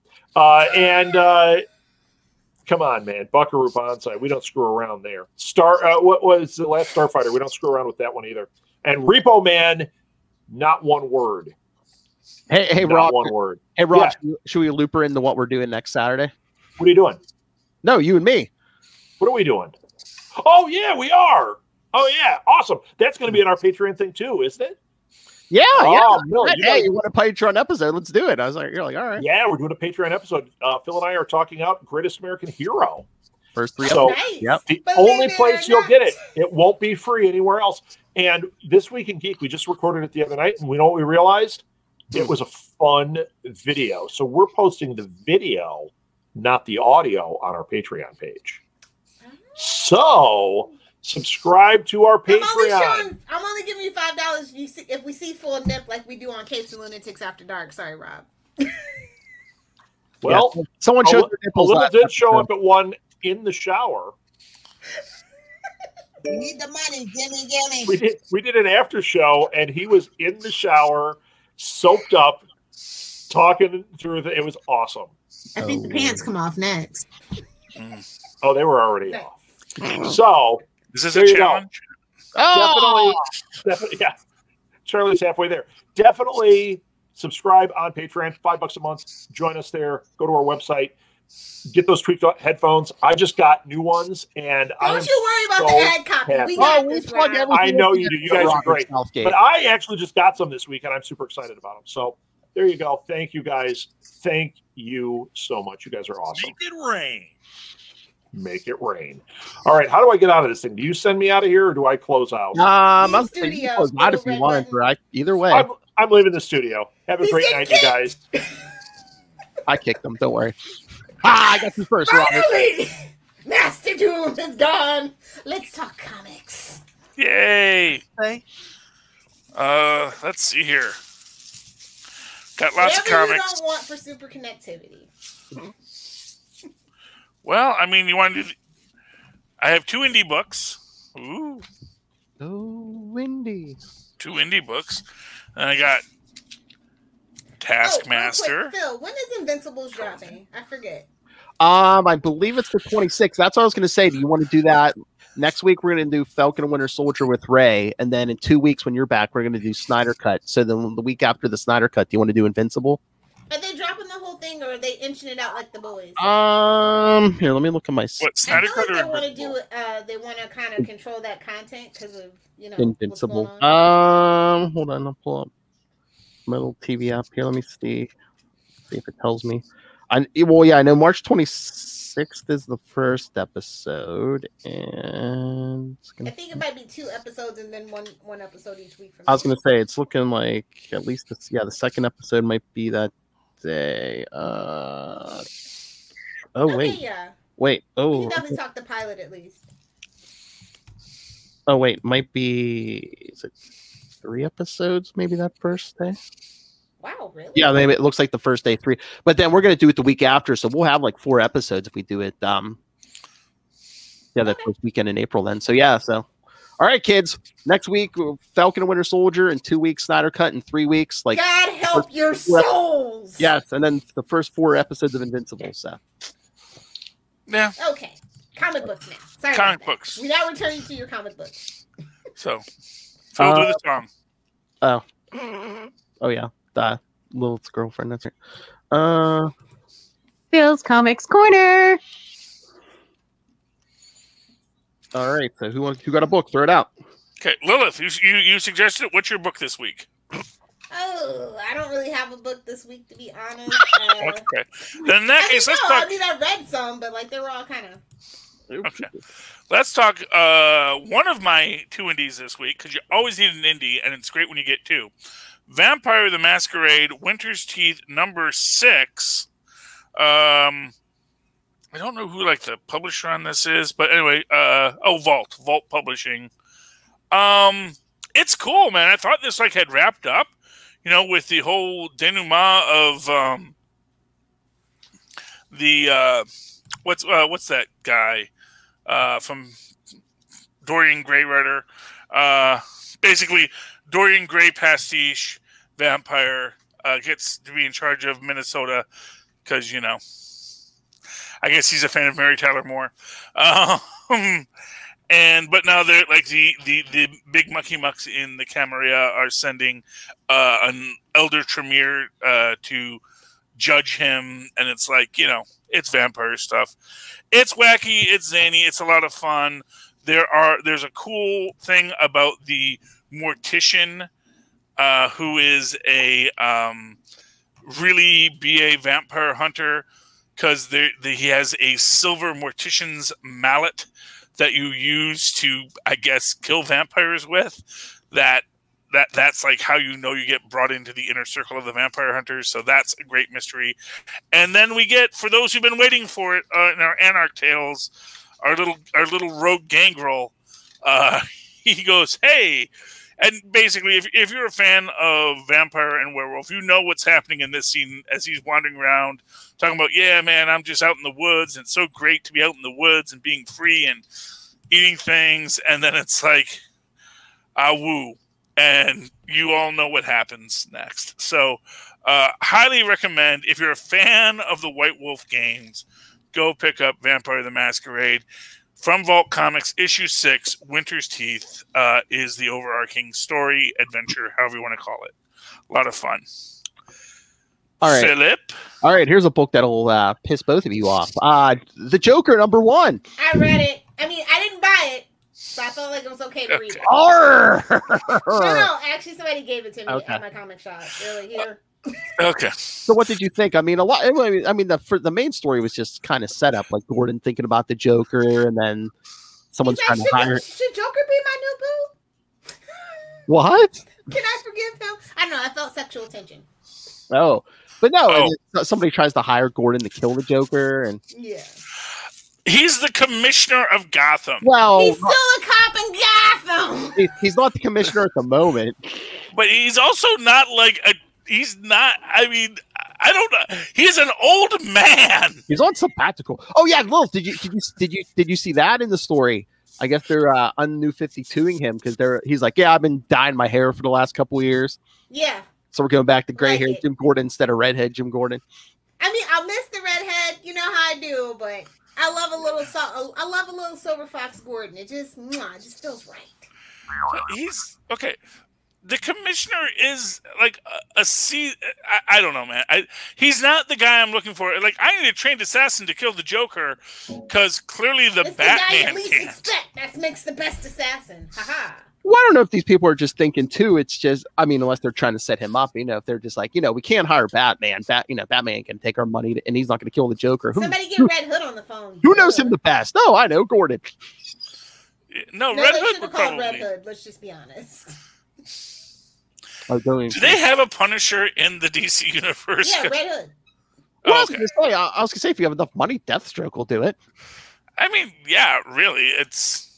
Come on, man, Buckaroo Banzai. We don't screw around there. What was the last Starfighter? We don't screw around with that one either. And Repo Man, not one word. Hey, not Rob. One word. Hey, Rob. Yeah. Should we loop her into what we're doing next Saturday? What are you doing? No, you and me. What are we doing? Oh yeah, we are. Oh yeah, awesome. That's going to be in our Patreon thing too, isn't it? Yeah, yeah. Bill, You want a Patreon episode? Let's do it. I was like, you're like, all right. Yeah, we're doing a Patreon episode. Phil and I are talking out Greatest American Hero. First 3 So episodes. Yep. the only place you'll get it. It won't be free anywhere else. And This Week in Geek, we just recorded it the other night, and we know what we realized? It was a fun video. So we're posting the video, not the audio, on our Patreon page. So subscribe to our Patreon. I'm only giving you $5 if we see full nip like we do on Capes and Lunatics After Dark. Sorry, Rob. Well, yeah. Someone showed their a nipples little last did show episode. up at one in the shower. We need the money, gimme. We did an after show, and he was in the shower, soaked up, talking through it was awesome. I think the pants come off next. Oh, they were already off. So Is this there a you go. challenge? Oh! Definitely, yeah. Charlie's halfway there. Definitely subscribe on Patreon, $5 a month. Join us there. Go to our website. Get those tweaked headphones. I just got new ones, and Don't you worry about the ad copy. We got this, plug Rob. everything I know in you do. there. You guys are Rock great. Southgate. But I actually just got some this week, and I'm super excited about them. So there you go. Thank you, guys. Thank you so much. You guys are awesome. Make it rain. Make it rain. All right. How do I get out of this thing? Do you send me out of here, or do I close out? I'm Leave saying you studio. close out if you Red want, button. right? Either way, I'm leaving the studio. Have a He's great getting night, you guys. I kicked them. Don't worry. I got you first, Robert. Finally, Master Doom is gone. Let's talk comics. Yay. Okay. Let's see here. Got lots of Whatever comics. you don't want for super connectivity. Well, I mean, you want to do. I have 2 indie books. Ooh, Oh, windy. 2 indie books. And I got Oh, Taskmaster. real quick, Phil, when is Invincibles dropping? I forget. I believe it's the 26th. That's what I was going to say. Do you want to do that next week? We're going to do Falcon and Winter Soldier with Ray, and then in 2 weeks when you're back, we're going to do Snyder Cut. So then the week after the Snyder Cut, do you want to do Invincible? Are they dropping the whole thing, or are they inching it out like the boys? Here, let me look at my What, I Snyder feel like Cut they or want to Invincible? do. They want to kind of control that content because of Invincible. What's going on. Hold on, I'll pull up my little TV app here. Let me see if it tells me. I know March 26th is the first episode, and I think it might be 2 episodes and then one episode each week. From I was going to say it's looking like at least the second episode might be that day. Yeah. Wait. We Oh, can definitely talk the pilot at least. oh, wait. Might be. Is it 3 episodes? Maybe that first day. Wow, really? Yeah, maybe it looks like the first day 3, but then we're gonna do it the week after, so we'll have like 4 episodes if we do it. That first weekend in April. Then, so yeah. So, all All right, kids. Next week, Falcon and Winter Soldier. In 2 weeks, Snyder Cut. In 3 weeks, like God help your souls. Yes, and then the first 4 episodes of Invincible. So Yeah. Okay. Comic books now. Sorry. Comic books. We now return to your comic books. So, Phil, do the song. Oh yeah, the little girlfriend. That's right. Phil's Comics Corner. All right. So who got a book? Throw it out. Okay, Lilith, you suggested it. What's your book this week? Oh, I don't really have a book this week, to be honest. Okay. Then in that case, let's talk. I mean, I read some, but like they were all kind of. Okay. Let's talk one of my 2 indies this week, because you always need an indie, and it's great when you get 2. Vampire the Masquerade, Winter's Teeth, number 6. I don't know who like the publisher on this is, but anyway, Vault Publishing. It's cool, man. I thought this like had wrapped up, with the whole denouement of the what's that guy from Dorian Gray writer? Basically, Dorian Gray pastiche vampire gets to be in charge of Minnesota because I guess he's a fan of Mary Tyler Moore. But now they're like the big mucky mucks in the Camarilla are sending an Elder Tremere to judge him, and it's like it's vampire stuff. It's wacky, it's zany, it's a lot of fun. There's a cool thing about the Mortician, who is a really be a vampire hunter, because he has a silver Mortician's mallet that you use to, I guess, kill vampires with. That's like how you get brought into the inner circle of the vampire hunters. So that's a great mystery. And then we get, for those who've been waiting for it in our Anarch Tales, our little rogue Gangrel. He goes, hey. And basically, if you're a fan of Vampire and Werewolf, you know what's happening in this scene as he's wandering around, talking about, yeah, man, I'm just out in the woods, and it's so great to be out in the woods and being free and eating things. And then it's like, woo. And you all know what happens next. So, highly recommend, if you're a fan of the White Wolf games, go pick up Vampire the Masquerade. From Vault Comics, issue 6, Winter's Teeth, is the overarching story, adventure, however you want to call it. A lot of fun. All right. Philip? All right, here's a book that'll piss both of you off. The Joker, number 1. I read it. I mean, I didn't buy it, so I felt like it was okay to read it. No, actually, somebody gave it to me at my comic shop. Really, here. Okay. So what did you think? I mean, the main story was just kind of set up, like Gordon thinking about the Joker, and then someone's trying to hire. Should Joker be my new boo? What? Can I forgive him? I don't know. I felt sexual tension. Oh, but no, somebody tries to hire Gordon to kill the Joker, and yeah. He's the commissioner of Gotham. Well, he's still a cop in Gotham. He's not the commissioner at the moment, but he's also not like a. He's not. I mean, I don't know. He's an old man. He's on sabbatical. Oh yeah, Lilith, did you see that in the story? I guess they're un-New 52ing him because he's like, yeah, I've been dyeing my hair for the last couple of years. Yeah. So we're going back to gray hair Jim Gordon instead of redhead Jim Gordon. I mean, I'll miss the redhead. You know how I do, but I love a little Silver Fox Gordon. It just feels right. He's okay. The commissioner is like a C. I don't know, man. He's not the guy I'm looking for. Like, I need a trained assassin to kill the Joker because clearly the Batman the guy you least can't. expect. That makes the best assassin. Haha. Well, I don't know if these people are just thinking too. It's just, I mean, unless they're trying to set him up, if they're just like, we can't hire Batman. Batman can take our money and he's not going to kill the Joker. Somebody get Red Hood on the phone. Who knows him the best? Oh, I know, Gordon. No, Red Hood would call probably. Red Hood. Let's just be honest. Do they have a Punisher in the DC universe? Yeah, Red Hood. Well, I was going to say, if you have enough money, Deathstroke will do it. I mean, yeah, really, it's.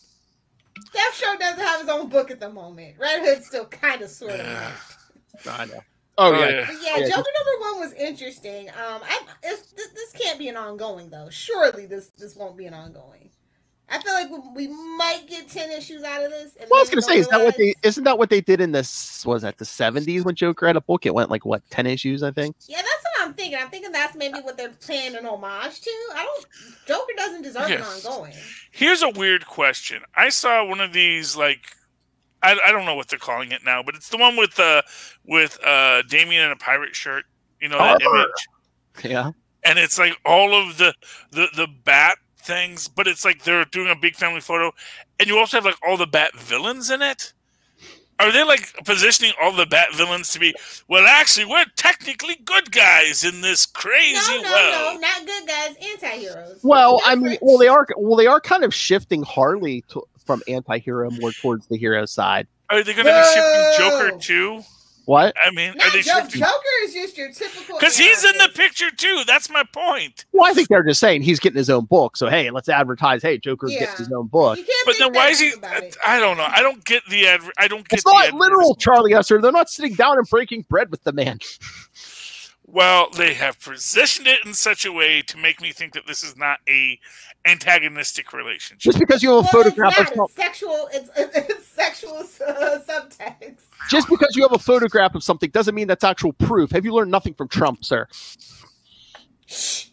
Deathstroke doesn't have his own book at the moment. Red Hood's still kind of sort of. I know. Oh yeah. But yeah, Joker number 1 was interesting. This can't be an ongoing though. Surely this won't be an ongoing. I feel like we might get 10 issues out of this. And well, I was going to say, isn't that what they did in this? Was that the 70s when Joker had a book? It went like what 10 issues, I think. Yeah, that's what I'm thinking. I'm thinking that's maybe what they're paying an homage to. Joker doesn't deserve an ongoing. Here's a weird question. I saw one of these like. I don't know what they're calling it now, but it's the one with Damien in a pirate shirt. You know that image? Yeah. And it's like all of the Bat things, but it's like they're doing a big family photo, and you also have like all the Bat villains in it. Are they like positioning all the Bat villains to be? Well, actually, we're technically good guys in this crazy world. No, not good guys, anti-heroes. Well, I mean, they are kind of shifting Harley from anti-hero more towards the hero side. Are they going to be shifting Joker too? What? I mean, are they shifting? Joker is just your typical. Because he's in the picture too. That's my point. Well, I think they're just saying he's getting his own book. So hey, let's advertise. Hey, Joker's getting his own book. But then why is he? I don't know. I don't get the ad. I don't get. It's not literal, Charlie Usher. They're not sitting down and breaking bread with the man. Well, they have positioned it in such a way to make me think that this is not a antagonistic relationship. Just because you have a photograph of it's sexual, it's sexual subtext. Just because you have a photograph of something doesn't mean that's actual proof. Have you learned nothing from Trump, sir? Shh,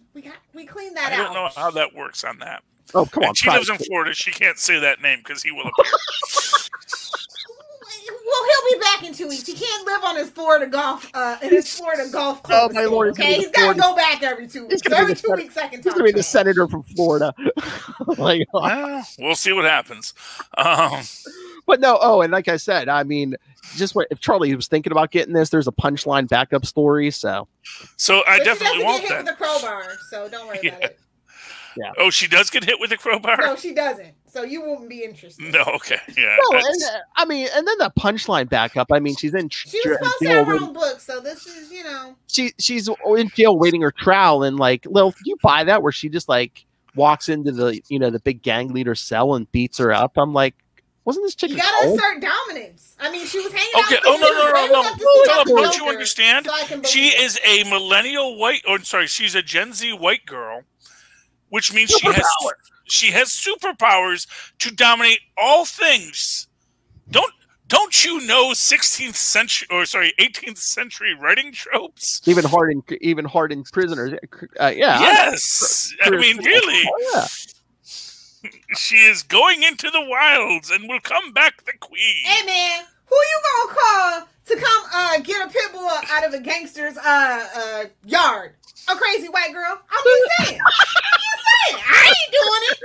we cleaned that out. I don't know how that works on that. Oh, come on. She lives in Florida. She can't say that name because he will appear. Well, he'll be back in 2 weeks. He can't live on his Florida golf club. Oh, my Lord, okay, he's got to go back every 2 weeks. So every 2 weeks, I can talk. He's going to be the senator from Florida. Well, we'll see what happens. But no, oh, and like I said, I mean, just what if Charlie was thinking about getting this, there's a Punchline backup story, so I definitely want that. She doesn't get hit with a crowbar, so don't worry about it. Yeah. Oh, she does get hit with a crowbar? No, she doesn't. So you won't be interested. No, okay. Yeah. No, and, I mean, and then the Punchline backup. I mean, she's in. She was supposed to have her own book, so this is, she's in jail waiting her trial, and like, Lil, you buy that where she just like walks into the the big gang leader cell and beats her up? I'm like, wasn't this chick? You gotta assert dominance. I mean, she was hanging out. Okay. Oh no! Don't you understand? She is a millennial white. Oh, sorry, she's a Gen Z white girl. Which means she has superpowers to dominate all things. Don't you know 18th century writing tropes? Even hardened prisoners. Yeah. Yes. I mean, really. Oh, yeah. She is going into the wilds and will come back the queen. Hey man, who you gonna call to come get a pit bull out of a gangster's yard? A crazy white girl? I'm just saying. I ain't doing it.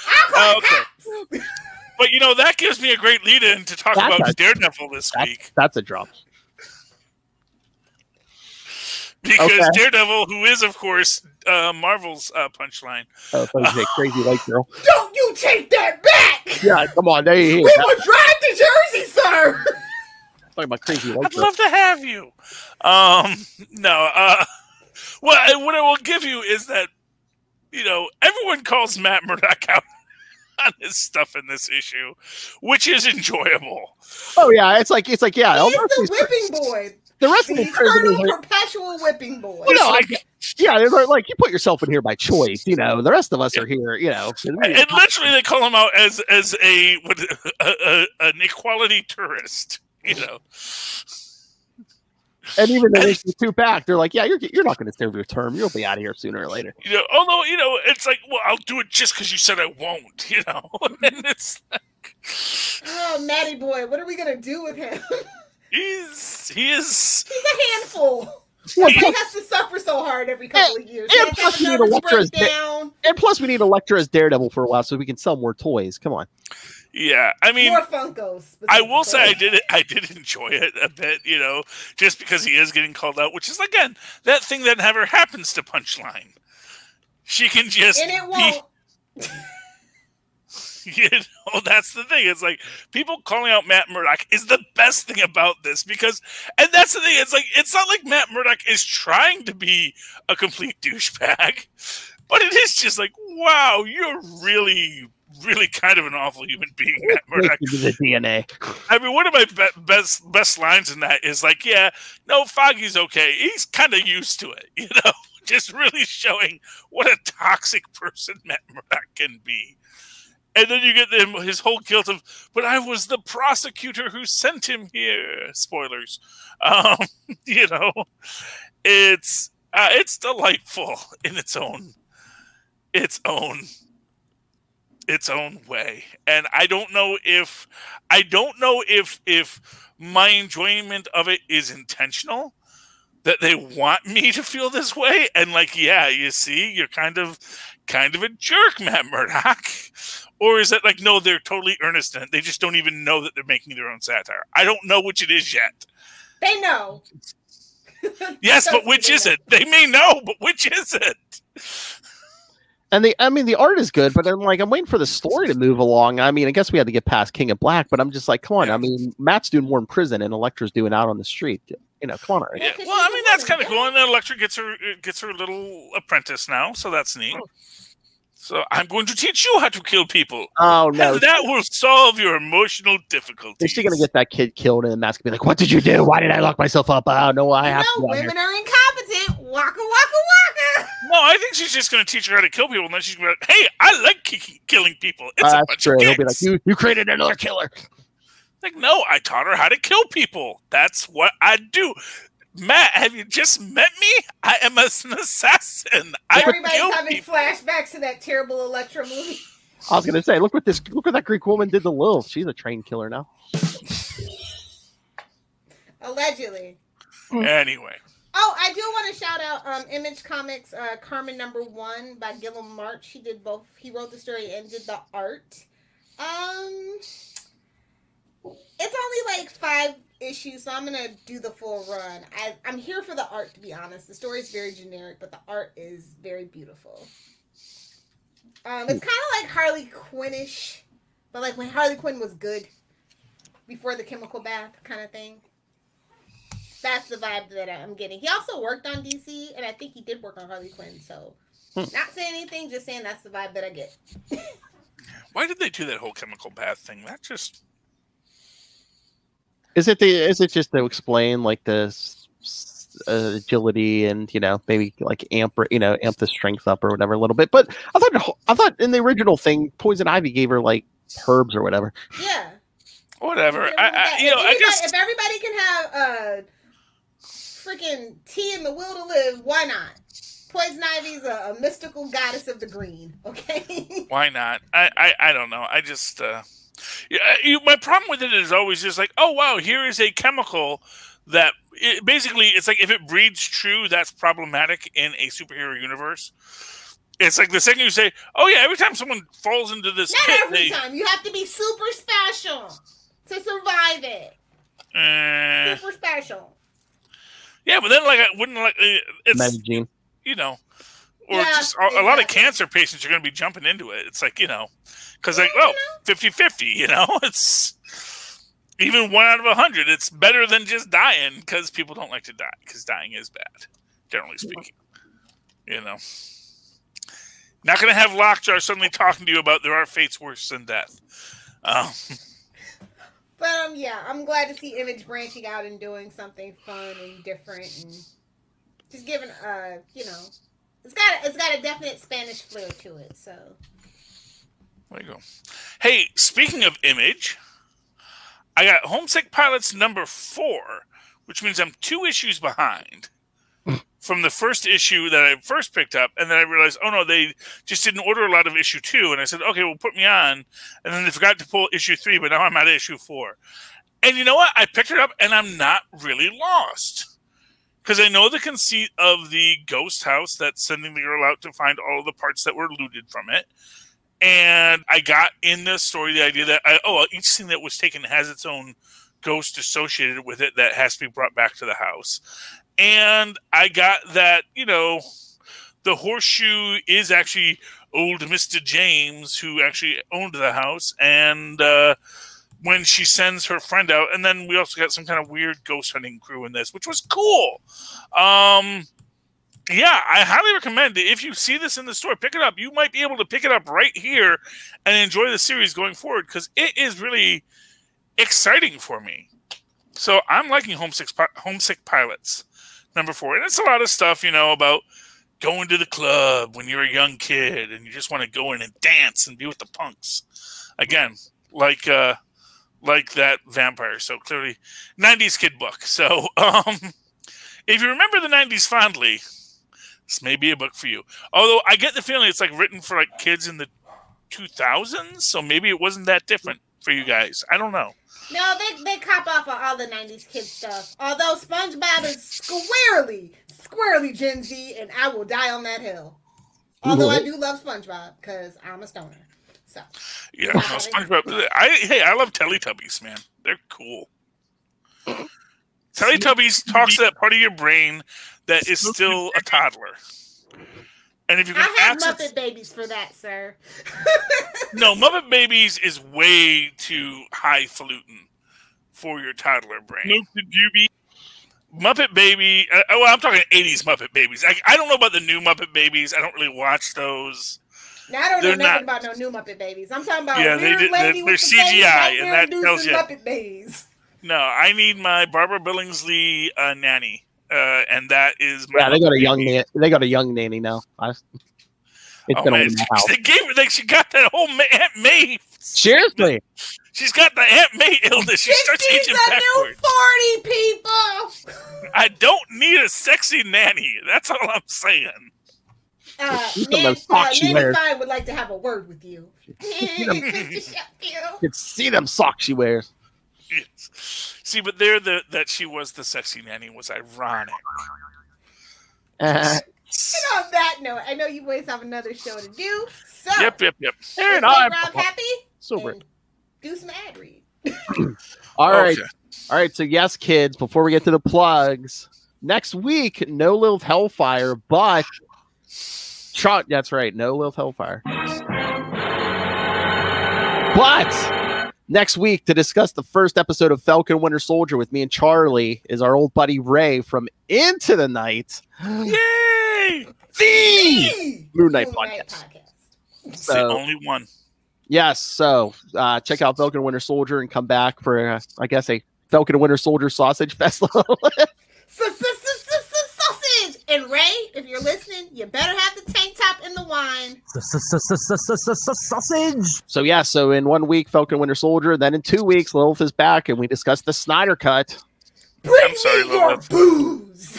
I'll call okay. But that gives me a great lead-in to talk about Daredevil this week. That's a drop. Because Daredevil, who is of course Marvel's Punchline. Oh, so you say crazy white girl. Don't you take that back! Yeah, come on, we will drive to Jersey, sir. Talking about crazy white girl. I'd love to have you. No. Well, what I will give you is that, everyone calls Matt Murdock out on his stuff in this issue, which is enjoyable. Oh yeah, it's like yeah. He's the whipping boy. The rest of the prisoners are perpetual whipping boy. Well, no, they're like you put yourself in here by choice. The rest of us are here. And literally, they call him out as an equality tourist. And even though there's the two back, they're like, yeah, you're not going to serve your term. You'll be out of here sooner or later. Although, it's like, well, I'll do it just because you said I won't, And it's like... Oh, Matty boy, what are we going to do with him? He's a handful. He has to suffer so hard every couple of years. And plus, we need Elektra as Daredevil for a while so we can sell more toys. Come on. Yeah, I mean, more Funkos. I will say I did enjoy it a bit, just because he is getting called out, which is again that thing that never happens to Punchline. She can just and it won't. That's the thing. It's like people calling out Matt Murdock is the best thing about this and that's the thing. It's like it's not like Matt Murdock is trying to be a complete douchebag, but it is just like, wow, you're really really kind of an awful human being, Matt Murdock. The DNA. I mean, one of my best lines in that is like, yeah, no, Foggy's okay. He's kind of used to it, you know, just really showing what a toxic person Matt Murdock can be. And then you get his whole guilt of, but I was the prosecutor who sent him here. Spoilers. You know, it's delightful in its own way. And I don't know if my enjoyment of it is intentional, that they want me to feel this way. And like, yeah, you see, you're kind of a jerk, Matt Murdock. Or is it like, no, they're totally earnest in it. They just don't even know that they're making their own satire. I don't know which it is yet. They know. Yes, but which is it? They may know, but which is it? And the art is good, but I'm waiting for the story to move along. I mean, I guess we had to get past King of Black, but I'm just like, come on. I mean, Matt's doing more in prison and Elektra's doing out on the street. You know, come on. Right? Yeah, well, I mean, that's kind of cool. And then Elektra gets her little apprentice now, so that's neat. So I'm going to teach you how to kill people. Oh, no. And that will solve your emotional difficulties. Is she going to get that kid killed and Matt's going to be like, what did you do? Why did I lock myself up? Oh, no, I have to. Women are incompetent. Waka, waka, waka. No, I think she's just going to teach her how to kill people. And then she's going to be like, hey, I like killing people. It's a bunch of He'll be like, you created another killer. Like, no, I taught her how to kill people. That's what I do. Matt, have you just met me? I am an assassin. Everybody's having flashbacks to that terrible Elektra movie. I was gonna say, look what that Greek woman did to Lil. She's a trained killer now. Allegedly. Anyway. Oh, I do want to shout out Image Comics Carmen #1 by Gilliam March. He did both. He wrote the story and did the art. It's only like 5 issues, so I'm gonna do the full run. I'm here for the art, to be honest. The story is very generic, but the art is very beautiful. It's kind of like Harley Quinn-ish, but like when Harley Quinn was good, before the chemical bath kind of thing. That's the vibe that I'm getting. He also worked on DC, and I think he did work on Harley Quinn. So, not saying anything, just saying that's the vibe that I get. Why did they do that whole chemical bath thing? That just... Is it just to explain like this agility and, you know, maybe like amp the strength up or whatever a little bit? But I thought in the original thing, Poison Ivy gave her like herbs or whatever. Yeah. Whatever. I guess if everybody can have freaking tea and the will to live, why not? Poison Ivy's a mystical goddess of the green. Okay. Why not? I don't know. I just. My problem with it is always just like, oh wow, here is a chemical that basically it's like if it breeds true, that's problematic in a superhero universe. It's like the second you say, oh yeah, every time someone falls into this pit, every time you have to be super special to survive it. Super special. Yeah, but then like I wouldn't like it's Medellin. You know, or just a lot of cancer patients are going to be jumping into it. It's like, you know. Because, like, 50-50, you know? It's even 1 out of 100. It's better than just dying because people don't like to die because dying is bad, generally speaking. You know? Not going to have Lockjaw suddenly talking to you about there are fates worse than death. But, yeah, I'm glad to see Image branching out and doing something fun and different and just giving, you know, it's got a definite Spanish flair to it, so... There you go. Hey, speaking of Image, I got Homesick Pilots #4, which means I'm 2 issues behind from the first issue that I first picked up, and then I realized, oh no, they just didn't order a lot of issue 2, and I said, okay, well, put me on, and then they forgot to pull issue 3, but now I'm at issue 4. And you know what? I picked it up, and I'm not really lost. Because I know the conceit of the ghost house that's sending the girl out to find all of the parts that were looted from it. And I got in the story the idea that, each thing that was taken has its own ghost associated with it that has to be brought back to the house. And I got that, you know, the horseshoe is actually old Mr. James, who actually owned the house. And when she sends her friend out, and then we also got some kind of weird ghost hunting crew in this, which was cool. Yeah, I highly recommend it. If you see this in the store, pick it up. You might be able to pick it up right here and enjoy the series going forward because it is really exciting for me. So I'm liking Homesick Pilots, number 4. And it's a lot of stuff, about going to the club when you're a young kid and you just want to go in and dance and be with the punks. Again, like that vampire. So clearly 90s kid book. So if you remember the 90s fondly, this may be a book for you. Although I get the feeling it's like written for like kids in the 2000s, so maybe it wasn't that different for you guys. I don't know. No, they cop off of all the 90s kid stuff. Although SpongeBob is squarely Gen Z, and I will die on that hill. Although I do love SpongeBob because I'm a stoner. So yeah, no, SpongeBob. I love Teletubbies, man. They're cool. Teletubbies talks to that part of your brain that is still a toddler. And if you can Muppet Babies for that, sir. No, Muppet Babies is way too highfalutin for your toddler brain. Muppet Baby. I'm talking 80s Muppet Babies. I don't know about the new Muppet Babies. I don't really watch those. Now, I don't know nothing about no new Muppet Babies. I'm talking about they're CGI, and that tells you. Muppet Babies. No, I need my Barbara Billingsley nanny. And that is they got a young they got a young nanny now. It's been in my house. They gave her she got that whole Aunt May. Seriously, she's got the Aunt May illness. She starts aging backwards. New 40 people. I don't need a sexy nanny. That's all I'm saying. Nanny Fine would like to have a word with you. You can see them socks she wears. Yes. See, but that she was the sexy nanny was ironic. And on that note, I know you boys have another show to do. So Yep. And I'm happy. Super. Do some ad read. All right. So yes, kids. Before we get to the plugs, next week, no Lilith Hellfire, but that's right, no Lilith Hellfire. But next week, to discuss the first episode of Falcon Winter Soldier with me and Charlie, is our old buddy Ray from Into the Night. Yay! The Moon Knight podcast. It's the only one. Yes, so check out Falcon Winter Soldier and come back for, I guess, a Falcon Winter Soldier sausage festival. Sausage! And Ray, if you're listening, you better have the tank top and the wine. Sausage! So in 1 week, Falcon Winter Soldier. Then in 2 weeks, Lilith is back, and we discuss the Snyder Cut. Bring me your booze!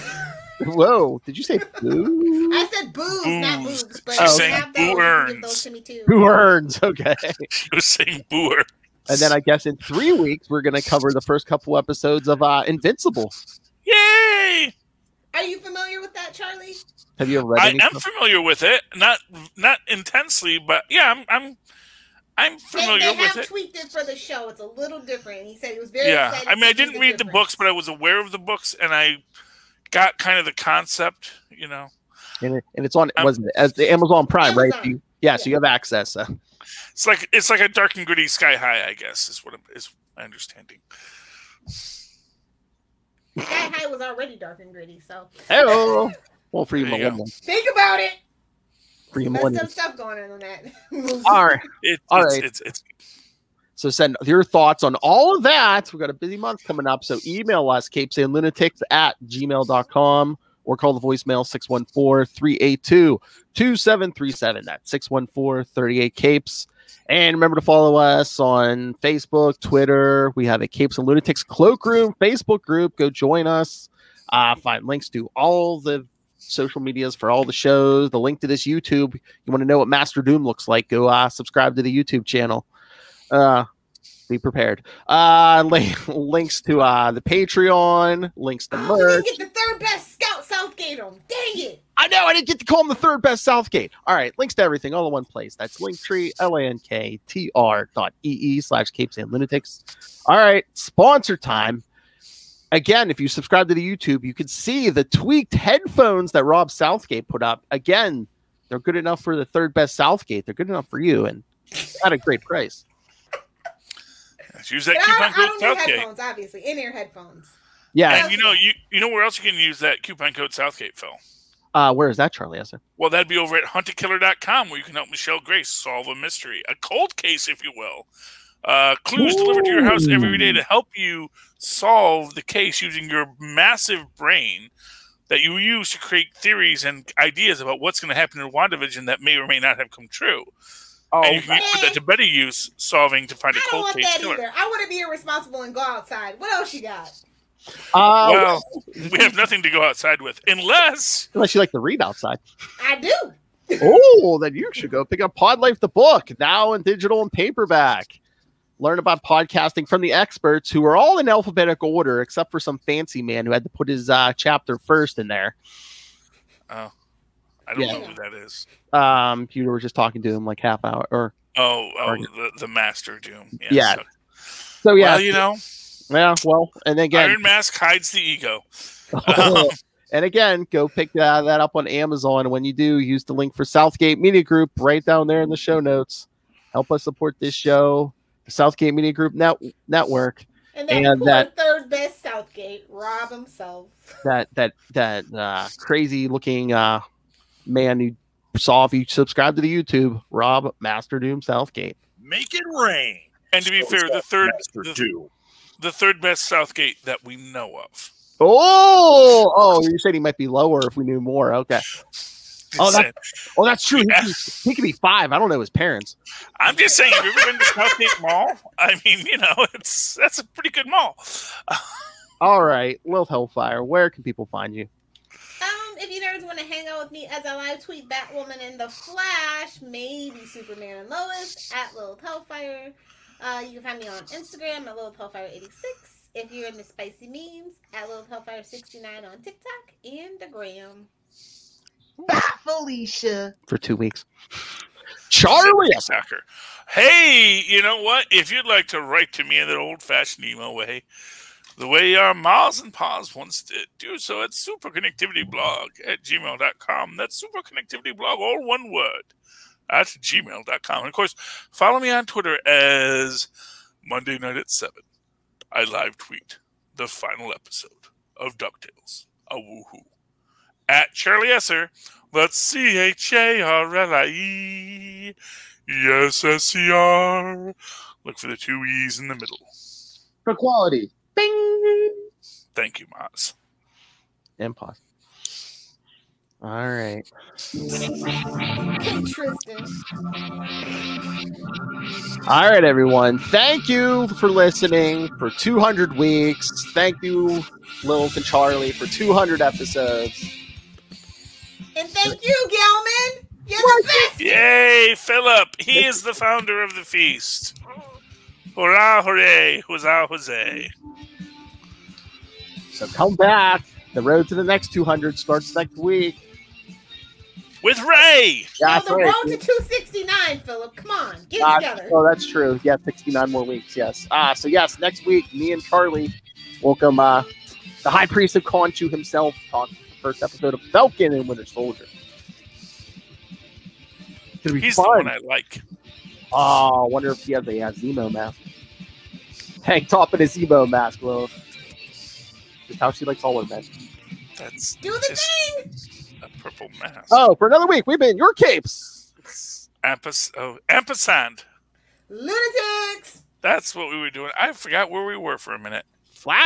Whoa, did you say booze? I said booze, not boobs. But She's saying boo earns. Boo earns, okay. She was saying boo earns. And then I guess in 3 weeks, we're going to cover the first couple episodes of Invincible. Yay! Are you familiar with that, Charlie? Have you ever read anything? I'm familiar with it. Not intensely, but yeah, I'm familiar with it. They have tweaked it for the show. It's a little different. He said he was very excited. I mean, I didn't read the books, but I was aware of the books, and I got kind of the concept, And it's on wasn't it as the Amazon Prime, right? So you have access. It's like a dark and gritty Sky High, I guess, is my understanding. Sky High was already dark and gritty, so. Hello. Well, for you, millennial. Think about it. For you, millennial. There's some stuff going on that. All right. It's So send your thoughts on all of that. We've got a busy month coming up. So email us, capesandlunatics@gmail.com, or call the voicemail 614-382-2737. That's 614-38-CAPES. And remember to follow us on Facebook, Twitter. We have a Capes and Lunatics Cloakroom Facebook group. Go join us. Find links to all the social medias for all the shows. The link to this YouTube. You want to know what Master Doom looks like? Go subscribe to the YouTube channel. Be prepared. Links to the Patreon. Links to merch. We didn't get the third best Scout Southgate on. Dang it! I know, I didn't get to call him the third best Southgate. All right, links to everything all in one place. That's Linktree, linktr.ee/capesandlunatics. All right, sponsor time. Again, if you subscribe to the YouTube, you can see the tweaked headphones that Rob Southgate put up. Again, they're good enough for the third best Southgate. They're good enough for you, and at a great price. Let's use that coupon code Southgate. Headphones, obviously, in-ear headphones. Yeah, and you know where else you can use that coupon code Southgate, Phil? Where is that, Charlie Esser? Well, that'd be over at hunterkiller.com, where you can help Michelle Grace solve a mystery, a cold case, if you will. Clues delivered to your house every day to help you solve the case using your massive brain that you use to create theories and ideas about what's going to happen in WandaVision that may or may not have come true. Oh, and you can put that to better use solving to find a cold case killer. Either. I want to be irresponsible and go outside. What else you got? Well, we have nothing to go outside with, unless you like to read outside. I do. Oh, then you should go pick up Pod Life, the book, now in digital and paperback. Learn about podcasting from the experts who are all in alphabetical order, except for some fancy man who had to put his chapter first in there. Oh, I don't know who that is. You were just talking to him like half hour or the Master Doom. Yeah. So yeah, well, you know. Yeah, well, and again, Iron Mask hides the ego. And again, go pick that up on Amazon. When you do, use the link for Southgate Media Group right down there in the show notes. Help us support this show, the Southgate Media Group network, and that third best Southgate, Rob himself. That crazy looking man who saw if you subscribe to the YouTube, Rob Master Doom Southgate. Make it rain. And to be fair, the third best Southgate that we know of. Oh, you said he might be lower if we knew more. Okay. That's true. He could be 5. I don't know his parents. I'm just saying, have you ever been to Southgate Mall? I mean, that's a pretty good mall. All right, Lilith Hellfire, where can people find you? If you nerds want to hang out with me as I live tweet Batwoman and the Flash, maybe Superman and Lois at Lilith Hellfire. You can find me on Instagram at Lilith Hellfire 86. If you're in the spicy memes, at Lilith Hellfire 69 on TikTok and the Gram. Bye, Felicia. For 2 weeks. Charlie! Hey, you know what? If you'd like to write to me in that old-fashioned email way, the way our Mars and Paz once did, do so at superconnectivityblog@gmail.com. That's superconnectivityblog, all one word, at gmail.com. And, of course, follow me on Twitter as Monday night at 7. I live tweet the final episode of DuckTales, a woohoo. At Charlie Esser, that's CHARLIE, ESSER. Look for the 2 E's in the middle. For quality. Bing! Thank you, Maz. And pause. All right. Hey, Tristan. All right, everyone. Thank you for listening for 200 weeks. Thank you, Lilith and Charlie, for 200 episodes. And thank you, Gelman. You're the best. Yay, Philip. He is the founder of the feast. Hurrah, hooray. Huzzah, huzzah. So come back. The road to the next 200 starts next week. With Ray. Yeah, the road to 269, Philip. Come on, get it together. Oh, that's true. Yeah, 69 more weeks. Yes. So yes, next week, me and Charlie welcome the High Priest of Khonshu himself. Talk the first episode of Falcon and Winter Soldier. He's fun. The one I like. Oh, I wonder if he has a Zemo mask. Hank top in his Zemo mask, Will. Just how she likes all of men. That's do the thing. A purple mask. Oh, for another week, we've been your capes. Ampersand. Lunatics. That's what we were doing. I forgot where we were for a minute. Flash.